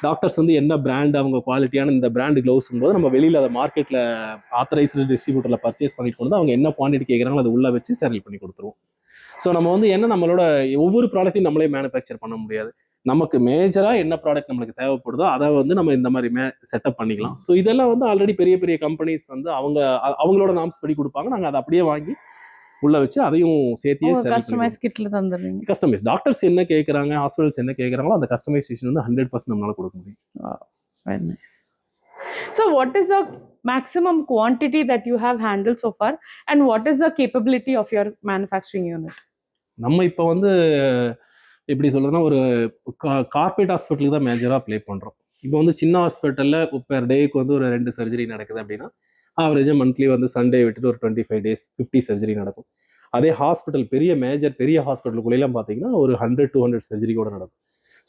டாக்டர்ஸ் வந்து என்ன பிராண்ட் அவங்க குவாலிட்டியான இந்த பிராண்ட் கிளவுஸ்ங்கும் போது நம்ம வெளியில் அதை மார்க்கெட்டில் ஆத்தரைஸ்டு டிஸ்ட்ரிபியூட்டரில் பர்ச்சேஸ் பண்ணிட்டு வந்து அவங்க என்ன குவான்டிட்டி கேட்குறாங்களோ அதை உள்ள வச்சு ஸ்டெரைல் பண்ணி கொடுத்துருவோம். ஸோ நம்ம வந்து என்ன நம்மளோட ஒவ்வொரு ப்ராடக்ட்டையும் நம்மளே மேனுஃபேக்சர் பண்ண முடியாது. நமக்கு மேஜராக என்ன ப்ராடக்ட் நம்மளுக்கு தேவைப்படுதோ அதை வந்து நம்ம இந்த மாதிரி செட்டப் பண்ணிக்கலாம். ஸோ இதெல்லாம் வந்து ஆல்ரெடி பெரிய பெரிய கம்பெனிஸ் வந்து அவங்களோட நாம்ஸ் படி கொடுப்பாங்க, நாங்கள் அதை அப்படியே வாங்கி உள்ள வச்சு அதையும் சேர்த்தியே கஸ்டமைஸ் கிட்ல தந்துடுறீங்க. கஸ்டமைஸ் டாக்டர்ஸ் என்ன கேட்குறாங்க, ஹாஸ்பிட்டல்ஸ் என்ன கேட்குறாங்களோ அந்த கஸ்டமைசேஷன் வந்து 100% நம்மளால கொடுக்க முடியும். Very nice. So what is the maximum quantity that you have handled so far and what is the capability of your manufacturing unit? நம்ம இப்போ வந்து எப்படி சொல்றதுன்னா ஒரு கார்பரேட் ஹாஸ்பிட்டலுக்கு தான் மேஜராக ப்ளே பண்ணுறோம். இப்போ வந்து சின்ன ஹாஸ்பிட்டலில் பெர் டேக்கு வந்து ஒரு 2 சர்ஜரி நடக்குது அப்படின்னா ஆவரேஜாக மந்த்லி வந்து சண்டே விட்டுட்டு ஒரு 25 days 50 சர்ஜரி நடக்கும். அதே ஹாஸ்பிட்டல் பெரிய ஹாஸ்பிட்டலுக்குள்ளேலாம் பார்த்தீங்கன்னா ஒரு 100-200 சர்ஜரி கூட நடக்கும்.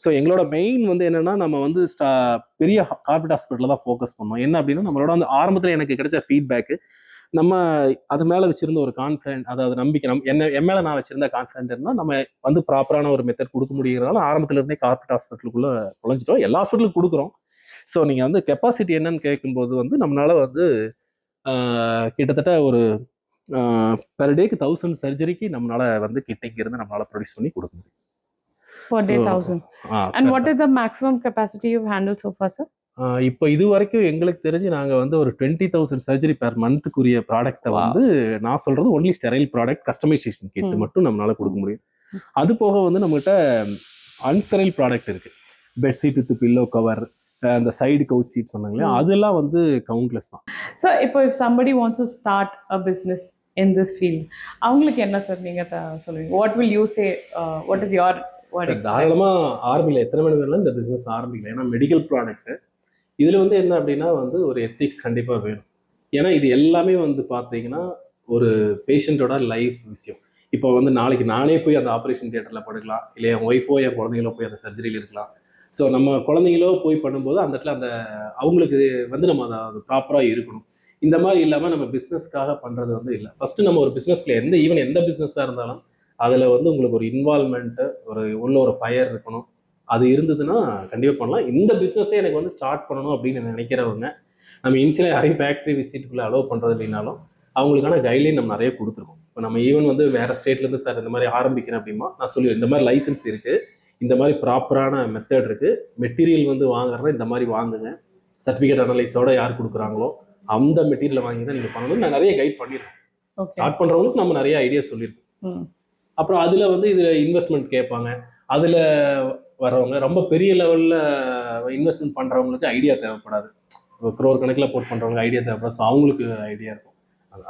ஸோ எங்களோட மெயின் வந்து என்னன்னா நம்ம வந்து பெரிய கார்பரேட் ஹாஸ்பிட்டலில் தான் ஃபோக்கஸ் பண்ணோம். என்ன அப்படின்னா நம்மளோட அந்த ஆரம்பத்தில் எனக்கு கிடைச்ச ஃபீட்பேக்கு, நம்ம அது மேலே வச்சிருந்த ஒரு கான்ஃபிடென்ட், அதாவது நம்பிக்கை, என் மேலே நான் வச்சிருந்த கான்ஃபிடென்ட் இருந்தால் நம்ம வந்து ப்ராப்பரான ஒரு மெத்தட் கொடுக்க முடியுறதால ஆரம்பத்துல இருந்தே கார்பரேட் ஹாஸ்பிட்டலுக்குள்ள குழஞ்சிட்டோம். எல்லா ஹாஸ்பிட்டலுக்கும் கொடுக்குறோம். ஸோ நீங்கள் வந்து கெப்பாசிட்டி என்னன்னு கேட்கும்போது வந்து நம்மளால வந்து கிட்டத்தட்ட ஒரு பெர் டேக்கு 1000 சர்ஜரிக்கு நம்மளால வந்து கிட்டிங் இருந்து நம்மளால ப்ரொடியூஸ் பண்ணி கொடுக்க முடியும். per day 1,000. And what is the maximum capacity you've handled so far, sir? இப்போ இது வரைக்கும் எங்களுக்கு தெரிஞ்சு நாங்கள் வந்து ஒரு 20,000 சர்ஜரி பெர் மந்த்துக்குரிய ப்ராடக்ட்டை வந்து நான் சொல்றது only sterile product customisation kit மட்டும் நம்மளால கொடுக்க முடியும். அது போக வந்து நம்மகிட்ட அன்ஸ்டெரைல் ப்ராடக்ட் இருக்கு. பெட்ஷீட் வித் பில்லோ கவர், அந்த சைடு கவுச் சீட் சொன்னாங்களே, அதெல்லாம் வந்து கவுண்ட்லெஸ் தான். So இப்போ if somebody wants to start a business in this field, அவங்களுக்கு என்ன சார் நீங்க சொல்லுவீங்க? What will you say? What is your word? தாராளமா ஆரம்பிக்கல, எத்தனை மணி நேரம் இந்த பிசினஸ் ஆரம்பிக்கல. ஏன்னா மெடிக்கல் ப்ராடக்ட் இதுல வந்து என்ன அப்படின்னா வந்து ஒரு எத்திக்ஸ் கண்டிப்பா வேணும். ஏன்னா இது எல்லாமே வந்து பார்த்தீங்கன்னா ஒரு பேஷண்ட்டோட லைஃப் விஷயம். இப்போ வந்து நாளைக்கு நானே போய் அந்த ஆப்ரேஷன் தியேட்டரில் படுக்கலாம், இல்லை என் ஒய்ஃபோ என் குழந்தைங்களோ போய் அந்த சர்ஜரியில் இருக்கலாம். ஸோ நம்ம குழந்தைங்களோ போய் பண்ணும்போது அந்த இடத்துல அந்த அவங்களுக்கு வந்து நம்ம அதை ப்ராப்பராக இருக்கணும். இந்த மாதிரி இல்லாமல் நம்ம பிஸ்னஸ்க்காக பண்ணுறது வந்து இல்லை. ஃபஸ்ட்டு நம்ம ஒரு பிஸ்னஸ்ல எந்த பிஸ்னஸாக இருந்தாலும் அதில் வந்து உங்களுக்கு ஒரு இன்வால்மெண்ட்டு, உள்ள ஒரு ஃபயர் இருக்கணும். அது இருந்ததுன்னா கண்டிப்பாக பண்ணலாம். இந்த பிஸ்னஸே எனக்கு வந்து ஸ்டார்ட் பண்ணணும் அப்படின்னு நினைக்கிறவங்க, நம்ம இனிஷியலாக யாரையும் ஃபேக்ட்ரி விசிட்டுக்குள்ளே அலோவ் பண்ணுறது இல்லைனாலும் அவங்களுக்கான கைட்லைன் நம்ம நிறைய கொடுத்துருக்கோம். இப்போ நம்ம ஈவன் வந்து வேறு ஸ்டேட்லேருந்து சார் இந்த மாதிரி ஆரம்பிக்கிறேன் அப்படின்னா நான் சொல்லுவேன், இந்த மாதிரி லைசன்ஸ் இருக்குது, இந்த மாதிரி ப்ராப்பரான மெத்தட் இருக்குது, மெட்டீரியல் வந்து வாங்குறதா இந்த மாதிரி வாங்குங்க, சர்டிஃபிகேட் அனலைஸோட யார் கொடுக்குறாங்களோ அந்த மெட்டீரியலை வாங்கி தான் நீங்கள் பண்ணணும். நான் நிறைய கைட் பண்ணியிருக்கேன். ஸ்டார்ட் பண்ணுறவங்களுக்கு நம்ம நிறைய ஐடியா சொல்லியிருக்கோம். அப்புறம் அதில் வந்து இதில் இன்வெஸ்ட்மெண்ட் கேட்பாங்க. அதில் வரவங்க ரொம்ப பெரிய லெவலில் இன்வெஸ்ட்மெண்ட் பண்ணுறவங்களுக்கு ஐடியா தேவைப்படாது. க்ரோர் கணக்கில் போட் பண்ணுறவங்க ஐடியா தேவைப்படாது. ஸோ அவங்களுக்கு ஐடியா இருக்கும்.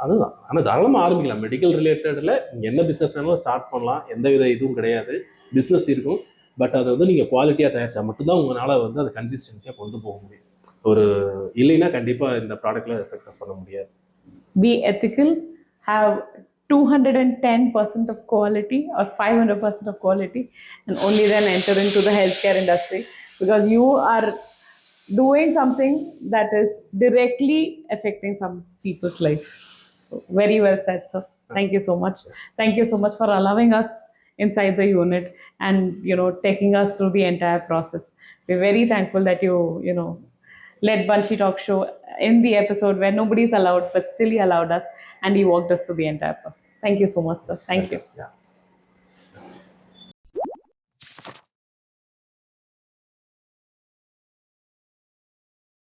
அதுதான். ஆனால் தாராளமாக ஆரம்பிக்கலாம். மெடிக்கல் ரிலேட்டடில் நீங்கள் என்ன பிஸ்னஸ் வேணாலும் ஸ்டார்ட் பண்ணலாம். எந்த வித இதுவும் கிடையாது. பிஸ்னஸ் இருக்கும், பட் அதை வந்து நீங்கள் குவாலிட்டியாக தயாரிச்சா மட்டும்தான் உங்களால் வந்து அதை கன்சிஸ்டன்சியாக கொண்டு போக முடியும். ஒரு இல்லைன்னா கண்டிப்பாக இந்த ப்ராடக்டில் சக்ஸஸ் பண்ண முடியாது. Be ethical, have 210% of quality or 500% of quality, and only then enter into the healthcare industry, because you are doing something that is directly affecting some people's life. So very well said, sir. Thank you so much. Thank you so much for allowing us inside the unit and taking us through the entire process. We're very thankful that you led Banshi Talk Show in the episode where nobody's allowed, but still he allowed us and he walked us through the entire process. Thank you so much, sir. Thank you. Yeah.